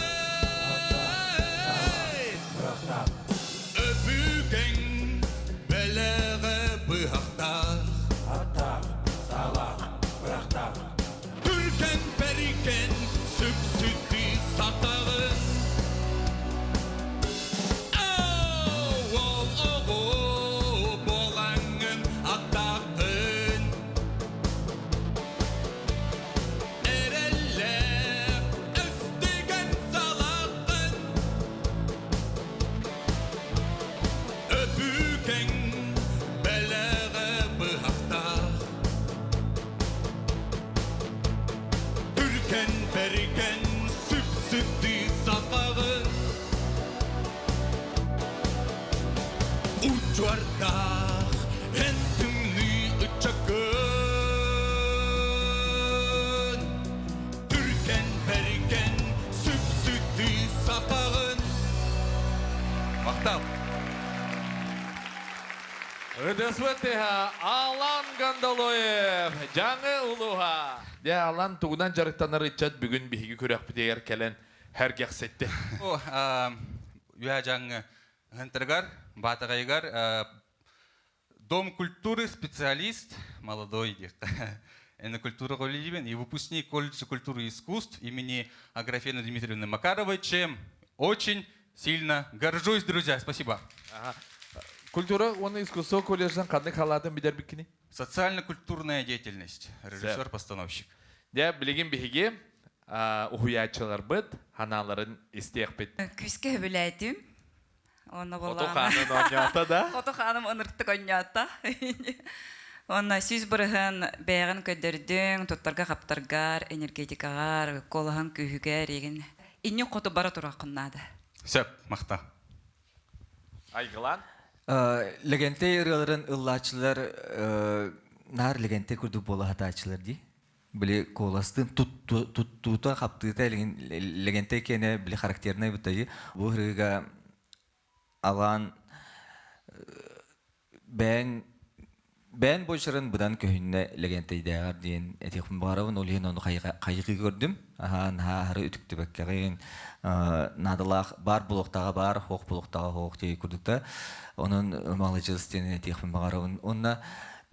Öpügen beleğe bıhakta Türken periken süp sütü sakağın Ol oğu bolanın atağın Erellep östügen salakın Öpüken beleğe bıhakta Türken periken süp sütü sakağın Uçarda hentimni çakın Türken periken süp sütü sakağın Мақтал. Ыдысвыттыха Алан Гандалоев, жаңы улуға. Де Алан туғынан жарықтаныр итчат бүгін бігі көрек бітегер кәлін әргек сетті. Үә жаңы ғынтыргар, батығайгар, Дом культуры, специалист, молодой на культуру Голливен и выпускник колледжа культуры и искусств имени Аграфены Дмитриевны Макаровой, чем очень сильно горжусь, друзья. Спасибо. Культура, он искусство колледждан қадны қаладың бидер бікіні? Социально-культурная деятельность. Режиссер-постановщик. Де, білеген бігі ұхуячылар бұд, ханаларын істеқ бід. Күске біләйтім. Оны болана. Фотоханын ойната да? Фотоханым ынырттық ойната. Оны сүз бұрығын бәйғын көддердің, тұттарға қаптарғар, энергетикағар, қолығын күйігер еген. Инне қоты бара тұра қыннады. Сөп, мақта. Айғылан? Легенте ырыларын ыллачылар нар легенте күрді бола хатачылар ди. Біле коластын тута қаптыта легенте кене біле характеріне бұттайы. Бұл ғырыға алан бән бойшырын бұдан көхінне легенте идеғар дейін әтеқпін бағарауын ол ең оны қайығы көрдім. Нағары үтікті бәккеғен надылақ бар бұлықтаға бар, хоқ бұлықтаға хоқ дей көрдікті. Onun malıcılыстен әтеқпін бағарауын. Онна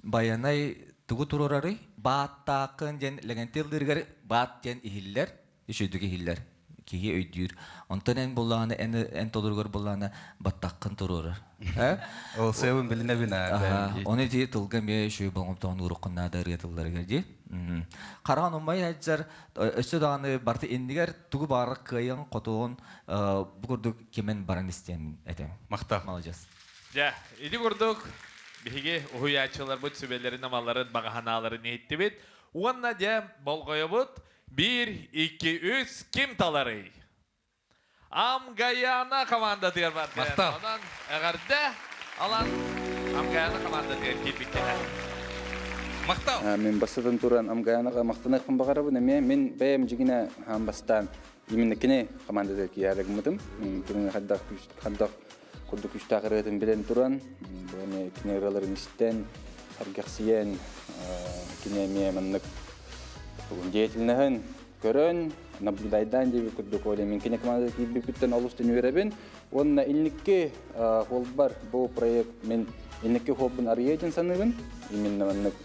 баянай тұғы тұрорары баттақын ден легентелдергер бат ден ихиллер, үшөйдігі ихиллер. Кеге өйдүйір. Онтан ән болағаны, ән толырғыр болағаны баттаққын тұрорыр. Ол сөйін біліне біне. Оны дей тұлға ме шөй болғымтағын ұрыққынна да ретілдер керде. Қараған ұмай әджар, өсі дағаны барты ендігер түгі бары қайын, қотуын бұқырдық кемен баран істеймін әтем. Мақта. Молодец. Ja, иди көрдік. Бігі ұхуячылар бұд сөбелерін амаларын бағаханаларын етті бет. Уанна де болғайы бұд. 1, 2, 3, кем талары? Амгаяна команда дер бар. Мақта. Одан әғарда алан Амгаяна команда дер кепіктені. Мақта. Мен басыдан туран Амгаянаға мақтанықпын бағарабын, мен бәйім жігіне хамбастан имендікіне команда дер киярығымыдым. Мен күнің қаддақ Курдук үштағырығын білен туран, бұны кинераларын істен, әргіқсиен, кинеме мұнық деятельнігін көрін, наблюдайдан деп күрдук ойлы. Мен кине команда кейбіптен алыстын өребін. Онына илникке хол бар бұл проект, мен илникке холбын арыйетін санығын. Именно мұнық.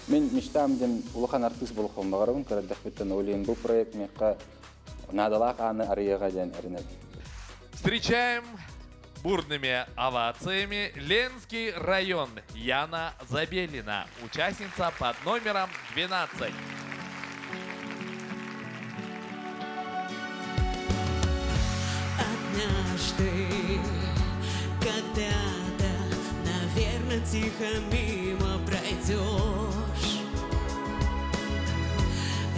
Мен мечтамден улахан артыс болуқын бағарабын, көрдіқпеттен ойлайын бұл проект меққа надалақ аны арыйыға ден әрінеді. Встречаем бурными овациями Ленский район Яна Забелина, участница под номером 12. Однажды, когда-то, наверное, тихо мимо пройдешь.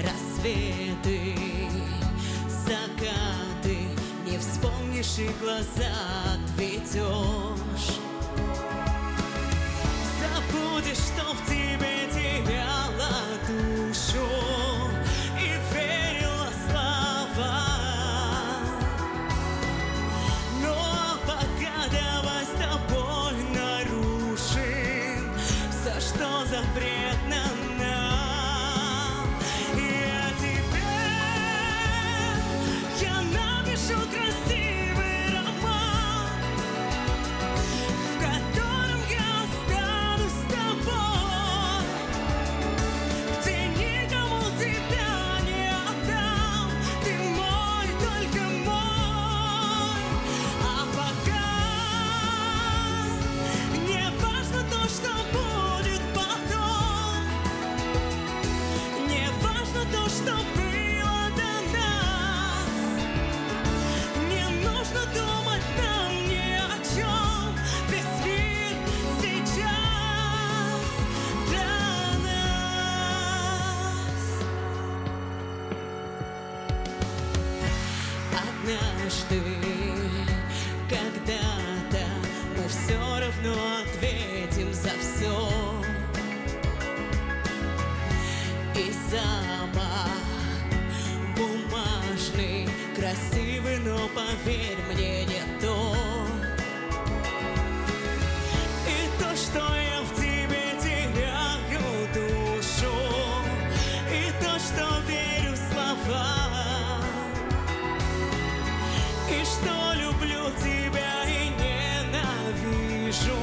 Рассветы, закаты, не вспомнишь и глаза отведешь. Забудешь, что в тебе теряла душу и верила слова. Но пока давай с тобой нарушим все, что запретно нам. Я тебе, я напишу красивый роман, в котором я останусь с тобой, где никому тебя не отдам. Ты мой, только мой. А пока не важно то, что будет потом, не важно то, что было до нас. Не нужно думать нам ни о чем. Весь мир сейчас для нас. Однажды, когда-то, мы все равно ответим за все. И замок бумажный, красивый, но поверь мне, не то. И то, что я в тебе теряю душу, и то, что верю словам, и что люблю тебя и ненавижу.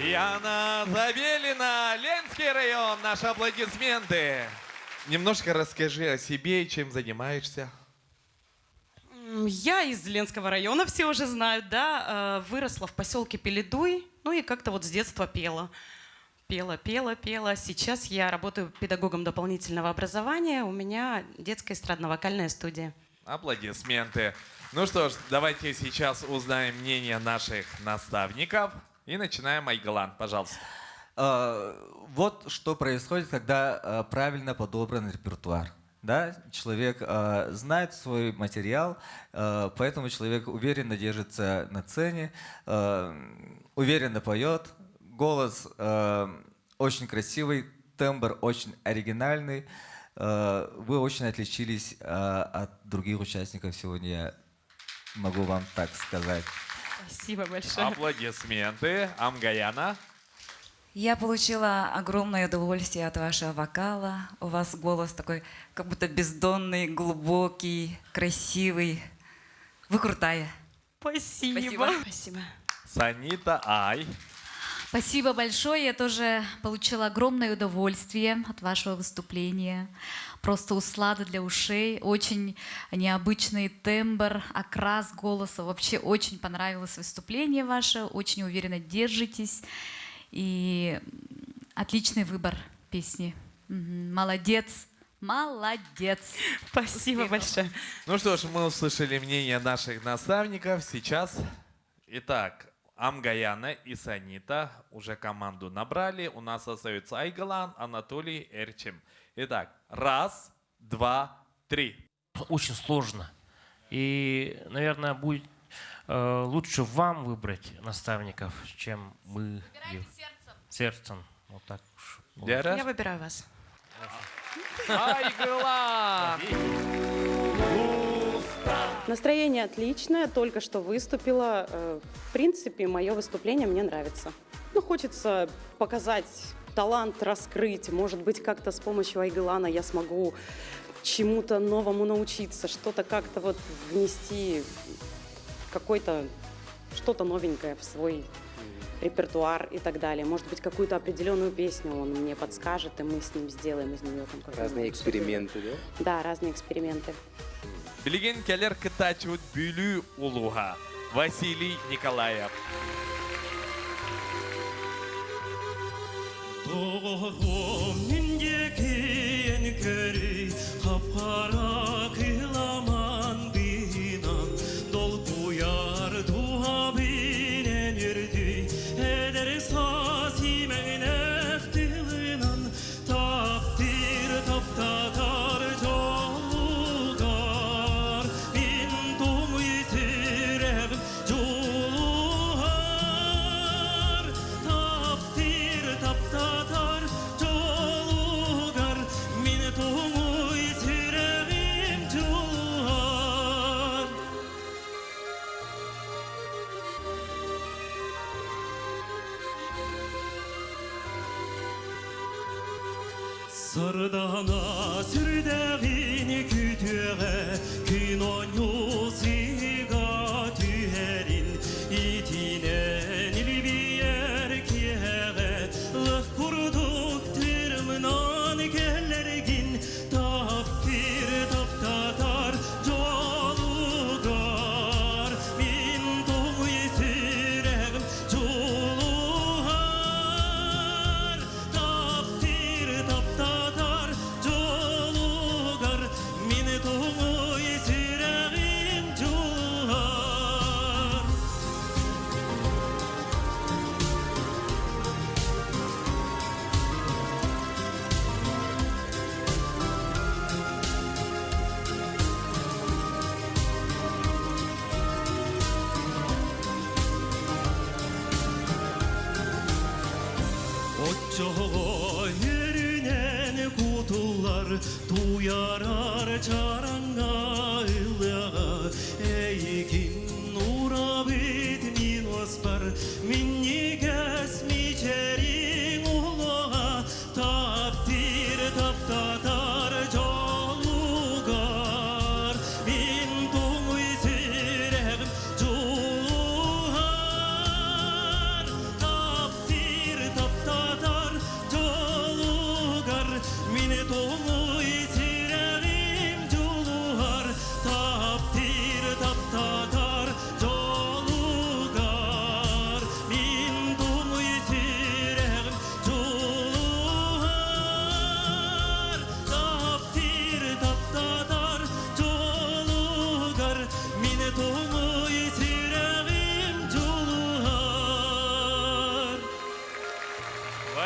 Яна Забелина, Ленский район, наши аплодисменты. Немножко расскажи о себе и чем занимаешься. Я из Ленского района, все уже знают, да, выросла в поселке Пеледуй, ну и как-то вот с детства пела. Пела. Сейчас я работаю педагогом дополнительного образования, у меня детская эстрадно-вокальная студия. Аплодисменты. Ну что ж, давайте сейчас узнаем мнение наших наставников. И начинаем, Айгалан, пожалуйста. Вот что происходит, когда правильно подобран репертуар. Да? Человек знает свой материал, поэтому человек уверенно держится на сцене, уверенно поет, голос очень красивый, тембр очень оригинальный. Вы очень отличились от других участников сегодня, я могу вам так сказать. Спасибо большое. Аплодисменты. Амгаяна. Я получила огромное удовольствие от вашего вокала. У вас голос такой, как будто бездонный, глубокий, красивый. Вы крутая. Спасибо. Спасибо. Санита Ай. Спасибо большое. Я тоже получила огромное удовольствие от вашего выступления. Просто услада для ушей. Очень необычный тембр, окрас голоса. Вообще очень понравилось выступление ваше. Очень уверенно держитесь. И отличный выбор песни. Молодец. Молодец. Спасибо большое. Ну что ж, мы услышали мнение наших наставников. Сейчас, итак, Амгаяна и Санита уже команду набрали. У нас остаются Айгалан, Анатолий, Эрчим. Итак, 1, 2, 3. Очень сложно. И, наверное, будет лучше вам выбрать наставников, чем мы. Сердцем. Вот так уж. Я выбираю вас. Айгалан! Настроение отличное, только что выступила. В принципе, мое выступление мне нравится. Ну, хочется показать талант, раскрыть. Может быть, как-то с помощью Айгалана я смогу чему-то новому научиться, что-то как-то вот внести, какое-то что-то новенькое в свой репертуар и так далее. Может быть, какую-то определенную песню он мне подскажет, и мы с ним сделаем из нее там Разные эксперименты, да? Да, разные эксперименты. Билеген келер кытачут бүлү улуга. Василий Николаев. Sırdana sürdäğini kütüğe Gün onyu siga tüherin İtinen ilbiyer kiheğe Lıq kurduk tırmınan kellergin Taptir taptatar jolugar Min toğuy süreğim jolugar Taptir taptatar jolugar Min toğuy süreğim jolugar Отчоğo yerinen kutular Tuyarar çaranga ıllığa Eykin nura bit min ospar Minni gesmi çerin uluğa Taptir taptatar jolugar Min toğuy süreğim jolugar Taptir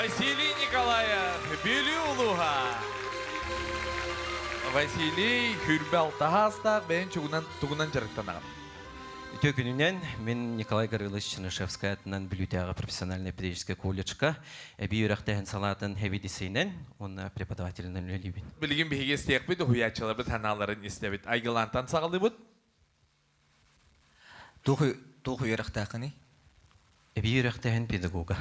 Василий Николаев, Белюлуга. Василий Хүрбал Тахастақ бәйін тугунан жарықтанағым. Төкүнүнен мен Николай Гаврилович Чернышевский атынан Блюдяга профессиональный педагогический колледжка би үрәктәһен салатын хевидисенен, он преподавателенен лебин. Билген беге стек бит, хуячылар бит, ханаларын истебит. Айгылантан сағылды бит? Туху үрәктәһен Би үрәктәһен педагога.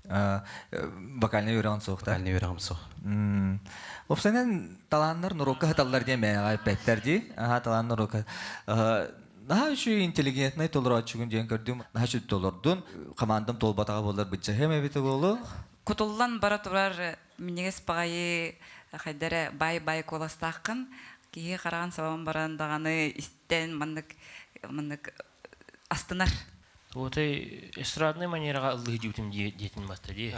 Вокальный үрәгән соқта. Вокальный үрәгән соқ. Опсанан таланнар нурокка хаталлар демәгә пәттәрди. Таланнар нурокка. Daha şu интеллигентный толор açıgın diyen gördüm. Daha şu толордун командам толбатага болар битче хеме бите болу. Кутуллан бара турар минегес пагайы хайдары бай коластакын кие караган сабан барандаганы истен маннык астынар. Вот и эстрадный манерага ыллы дютим детин бастади.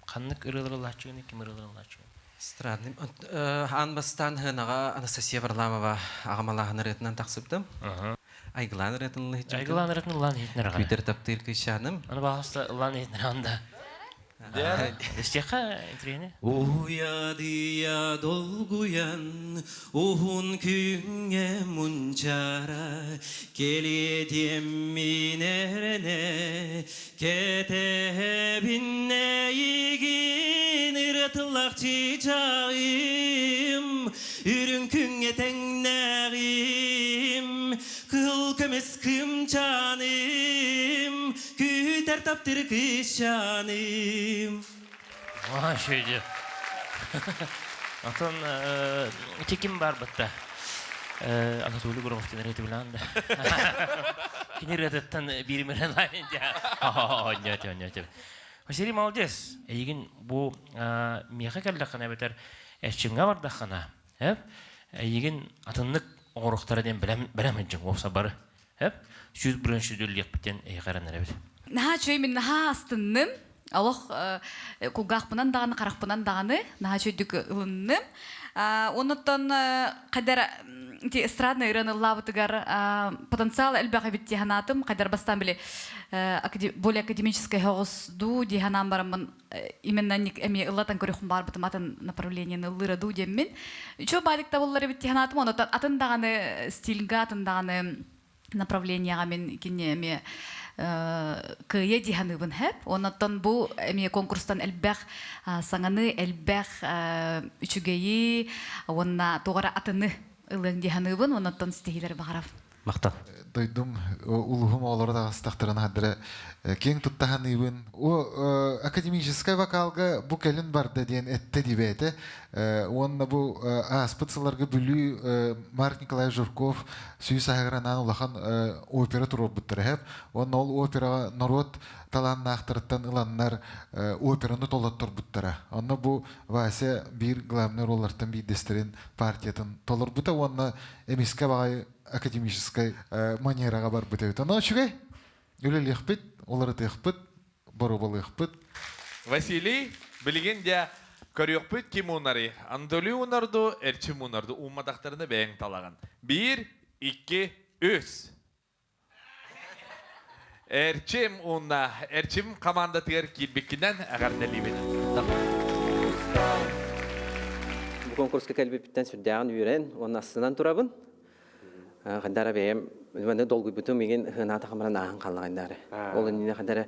Каннык ырылырлачыгын ким ырылырлачыгын. Эстрадный анбастан хынага Анастасия Варламова агамалаһын ретнен таксыптым. Айгылан ретнен лыһ. Айгылан ретнен лан хитнерга. Питер таптыл кышаным. Аны багыста лан хитнеранда. Истеха интрине. Уядыя долгуян, ухун күңе мунчара, келедем минерене, кетебинне игин ырытылак чичагым, үрүн күңе теңнегим, кыл көмес кым жаным, күтер таптыр кышаным. Ага, шöyle. Atan çekim var batta. Anadolu Gromov'tan reti bilen de. Kini retetten biri meren laince. Нет. Василий молодец. Егин bu меха келді қана бетер әшчіңға барды қана. Егин атынлық оңырықтарыден білемін жың опса бары. Сүз бірінші дүлік біттен әйқаран әрі бет. Наха чөймен наха астынным. Алох кулгахпынан дағаны, қарақпынан дағаны, наха чөйдік ылынным. Оныттан қайдар эстрадный рыны лавытыгар потенциал әлбәғі бит диханатым, қайдар бастан біле более академический хоғысду диханам барамын, именно әме ыллатан көріқым бар бұтым атын направлениені ылыраду деммен. Чо байдықта болары бит диханатым, оныттан атын дағаны стилға, атын дағаны направленияға мен кене әме кыя диханыбын хэп. Онаттан бу эми конкурстан элбэх саңаны элбэх үчүгейи онна тоғара атыны ылың диханыбын. Онаттан стихилер бағарап. Мақтал. Дойдум улуғым олары да астақтырын хадыры кең тұттағаныбын. О академический вокалға бұ кәлін барды дейін әтті дебеті. Онна бұ аспытсыларға бүлі Марк Николай Журков сүйіс ағыранан улахан опера тұрып бұттыры әп. Онна ол операға народ таланын ақтырыттан ұланнар операны толаттыр бұттыры. Онна бұ Вася бір главный роллартын бейдестерін партиятын толыр бұта. Онна эмиске бағай академической манераға бар бұтайыты. Но чүгей? Үлел еқпет, олары теқпет, бару бол еқпет. Василий, білген де көріқпет кем ұнары? Андолы ұнарды, әрчім ұнарды ұмадақтарыны бәйін талаған. 1, 2, 3. Әрчім ұнна, әрчім команда тегер келбеккінен әғардалибін. Бұл конкурсқа кәлбептен сүрдәғын үйрен, оның астынан тұрабын. Қандара бәйім, үлмәнді долгы бүтім еген ғыната қамаран ағын қалағандары. Ол үніне қандара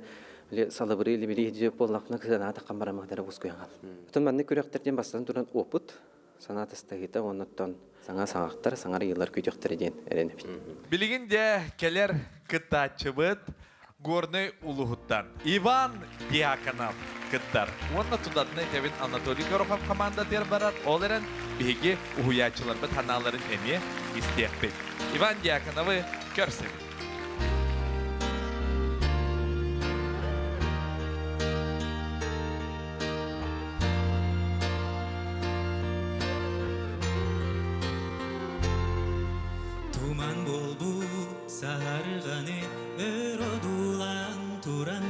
салыбыры или білі едіп болақны ғыната қамаран мағдары бұз көйен қал. Бүтін мәнді көректерден бастан тұран опыт, санат ыстағыта, оныттан саңа саңақтар, саңары елар көйтектірден әрені бит. Білген де келер кытачыбыт горный улуғыттан. Иван Дьяконов кыттар. Онна тұдатыны тәвін Анатолий Горохов команда тер барат. Ол әрін бігі ұхуячылар бұт ханаларын әне істек бет. Иван Дьяконовы көрсін. Туман болду сарғаны өродулан туран,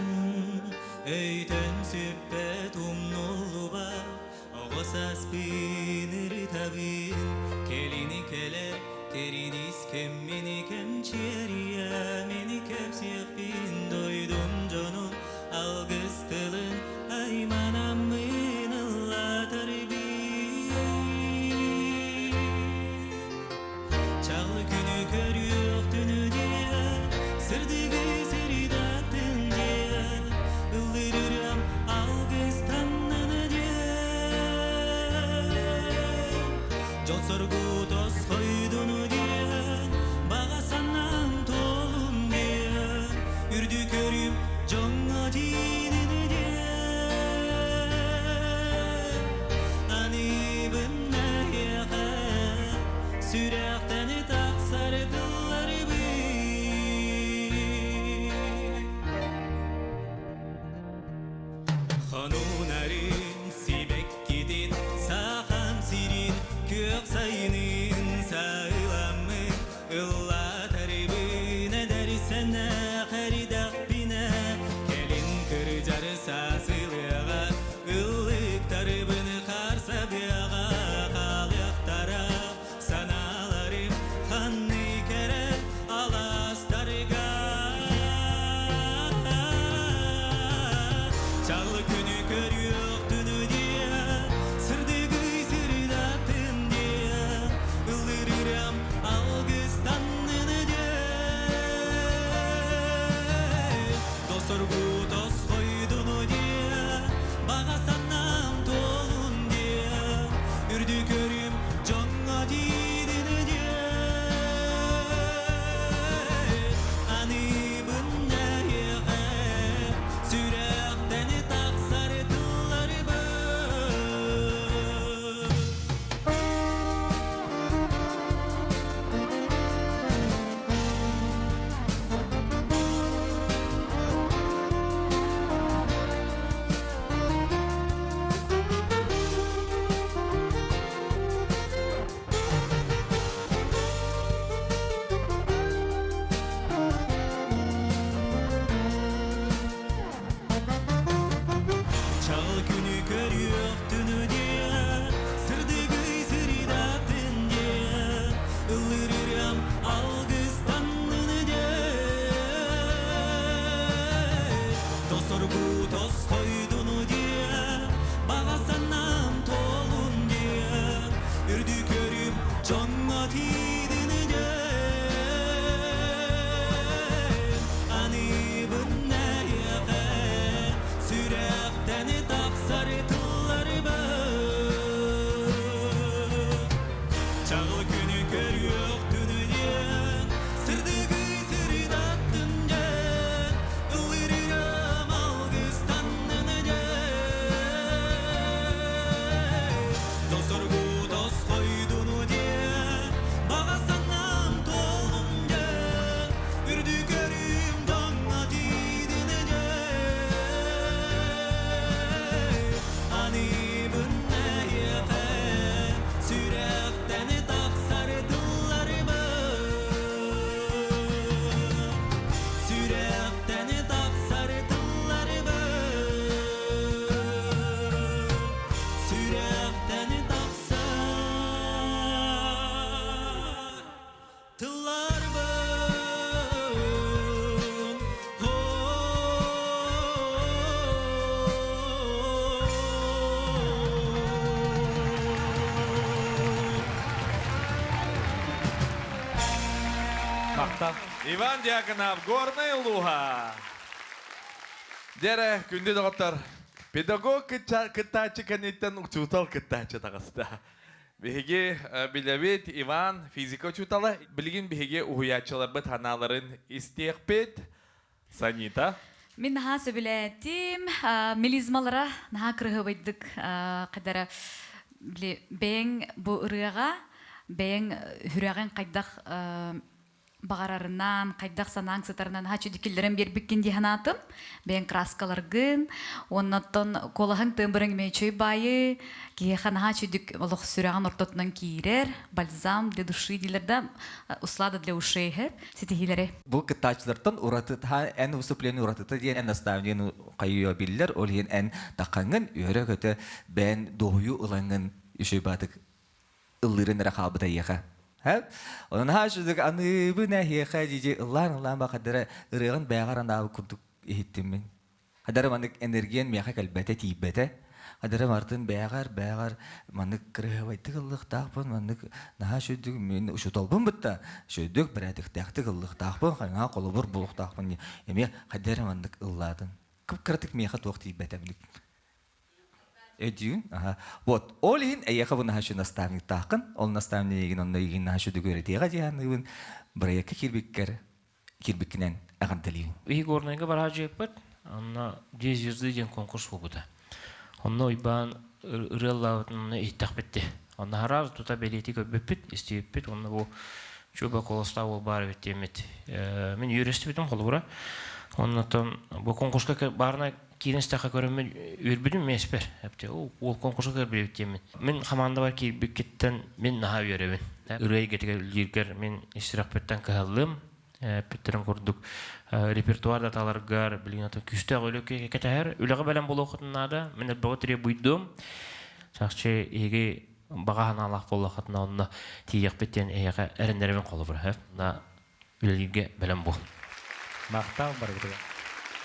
өйтен сүппе тумнолу бар, оғысас бинір табин, келini келер, теринис кем мені кем черия, мені кем сиқ бин, дойдум жонум, алғыз тылын, айманам Досоргу тосқойдун диен, бағасаннан толун диен, үрді көріп жоңа дейдін диен. Ани бұнна еға, сүрәқтәні тақсар дыллары бі. Ханунарин сибек кеден, сахан сирин, көк сайынын сайламы, ылла тарибын әдәрісәнә қаридақ бина, кәлін кір жары сасылыға, ыллық тарибын қарса бияға, қалықтара саналарым, ханны кәрі аластарыға. Чалы күні көріөк түні дия, сырдығы сырдатын дия, ылырырам алғыстанныны дия. Досоргу тосқойдуны дия, бағасаннам толун дия, үрді көрім жоңа дейдіні дия. Аны бұнна еға, сүрәқтәні тақсар дыллары бі. Çal günü görüyor dünü diye, sırdığı sırdatın diye, ıllırıram algıstanını diye. Dosorgu toz koydunu diye, bağasanam tolun diye, ürdü körüm çoğuna tidini diye. Ani bunna yağa, sürekten taqsar tılları bı. Çağıl günü görüyor dünü diyen, sırdığı sırdattın diyen, ıllırıram algıstanını diyen. Dosorgu toz koydunu diyen, bağasanam tolun diyen, ürdü görüm doğna didini diyen. Ani bunna yağa, sürekten taqsar dılları bı. Sürekten taqsar dılları bı. Sürekten taqsar dıllar bı. Мақтан. Иван Дьяконов, Горная Луга. Дере, күнді доғыптар. Педагог кыттачы кәнеттен учутал кыттачы тағыста. Беге білебет Иван физика учуталы. Білген беге уғыячылар бұт ханаларын истеқпет. Санита. Мен наха сөбіләтім, мелизмалара наха кырығы байдық қадара бәң бұ ұрыға, бәң хүрәғен қайдақ бағарарынан, қайдақ санаң сытарынан хачу дикілдерін бербіккен дейханатым, бәң краскаларғын, оннаттан колағын тымбырың мейчөй байы, кейхан хачу дик олық сүрәғын ортотынан кейрер, бальзам для души дейлерді, услада для ушей хер, сетихилері. Бұл кыттачылардан уратыт, ән выступление уратыты дейін ән наставнен қайуя білдер, ол ең ән таққанғын, үйірі көті бән доғую ұлаңын үші батық ыллырын рақабыта еға. Onun haşızlık anıbı nehiyeka diye ıllan bakadara ırığın bağıran daha kurduk ehittimin. Hadara mandık energiyen miyaka kalbete tibbete. Hadara martın bağır mandık kırıhavaytı kıllık dağpın mandık naha şöydük men şu tolbun bitta. Şöydük biradik dağtı kıllık dağpın kayna kolubur buluk dağpın. Emi hadara mandık ılladın. Kıp kırtık miyaka toğ tibbete bilik. Эдю. Ага. Вот. Олин, я хаву нахашу наставник тахын. Ол наставник он наигин нахашу дугуре тега дияны. Браяка кирбикнен аганталин. Игорныйга бара жеппет. Анна 10 ден конкурс болбуда. Онна ойбан ырыллаутны иттак бетти. Онна хараз тута белети көбөппит, истеппит. Онна бу чуба колоста бол бар беттемет. Мен юрист битим холура. Оннан бу конкурска барына киринстака көрөмөн үрбүдүм меспер. Эпте ол конкурска беттемет. Мен команда бар кирбиккеттен мен наха беребин. Ырайгетиге лиргер мен истиракпеттен калдым. Питтерин курдук репертуарда таларгар билгенатан күстө өлөкө кетер үлөгө белен болокутунада мен бага тире буйдум чакчы эге багахан алак болокутуна онна тиек беттен эге эрендермен колу бар на үлөгө белен бул мактал бар гэдэг.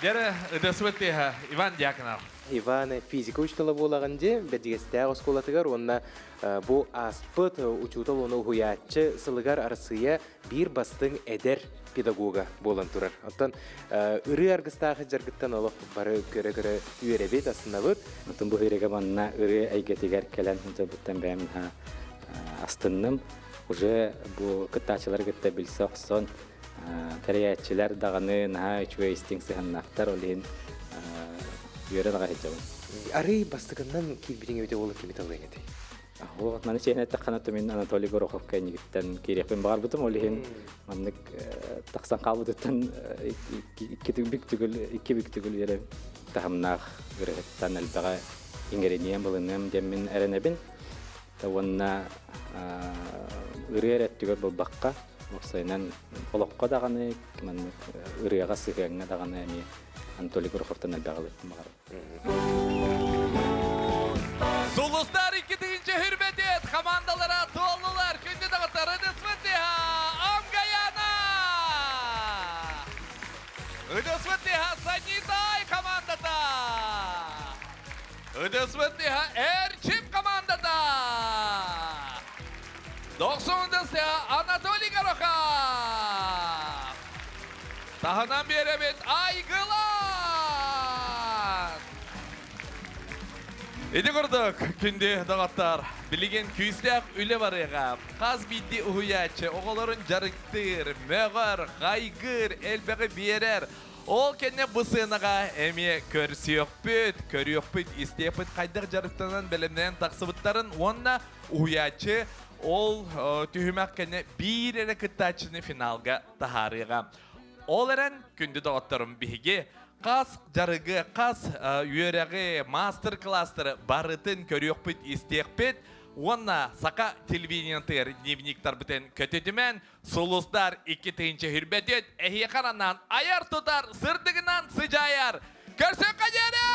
Дәрі үдесуеттеха Иван Дьяконов. Иван физика учтала болаганде, бәдігестәғ осколатығар, онна бұ аспыт учутал оны хуятчы сылығар арсыя бір бастың әдер педагога болан тұрар. Оттан үрі аргыстағы жаргыттан олық бары көрі-көрі үйеребет асына бұд. Оттан бұл үйреге манна үрі әйгетігер кәлін бұттан бәмін астынным. Уже бұл кыттачылар кытта білсе оқсон тәрәятчылар дағаны наға үчуе истинксы ханнақтар олейін үйері наға хеджауын. Ары бастығынан келбіріңе өте олы кемет алайын еді? Маны чейін әтті қанатты мен Анатолий Горохов кәнегіттен керекпен бағар бұтым олейін маннык тақсан қалбыдыттан екі бүк түгіл ері тағымнақ үреттен әлбіға еңгеренеем бұлыным демін әрінебін. Онына үрі әреттігер бұл баққа Оксайнан олоққа дағаны, үріяға сығыңа дағаны әме Анатолий Гороховтан әлбәғалы мағар. Сулустар 2-нче hürmet командалара толлылар күнде дағыттары Үдесветтеха Амгаяна! Үдесветтеха Санитай командата! Үдесветтеха Эрчим командата! 90-сы Анатолий Горохов. Тағынан беремет Айгылан. Еді құрдық күнде дағаттар. Білеген күйістәк үлі барыға. Қаз бейді ұхуячы, оғыларын жарықтыр, мөғір, қайғыр, әлбәғі берер. Ол кәне бұсынаға әме көрсі өкпіт, көрі өкпіт, істепіт қайдық жарықтанын бәлімнен тақсыбыттарын онна ұхуячы ол түйімәк кәне бір әрі күттачыны финалға тахарыға. Ол әрін күнді дағыттарым бігі қас жарығы, қас үйерігі мастер-кластыры барытын көріқпіт, істеқпіт, онна сақа телевизиянтыр дневниктар бітін көтедімен, сұлыстар 2-нче hürmet әхе қаранан аяр тұтар, сырдығынан сыжайар. Көрсен қадері!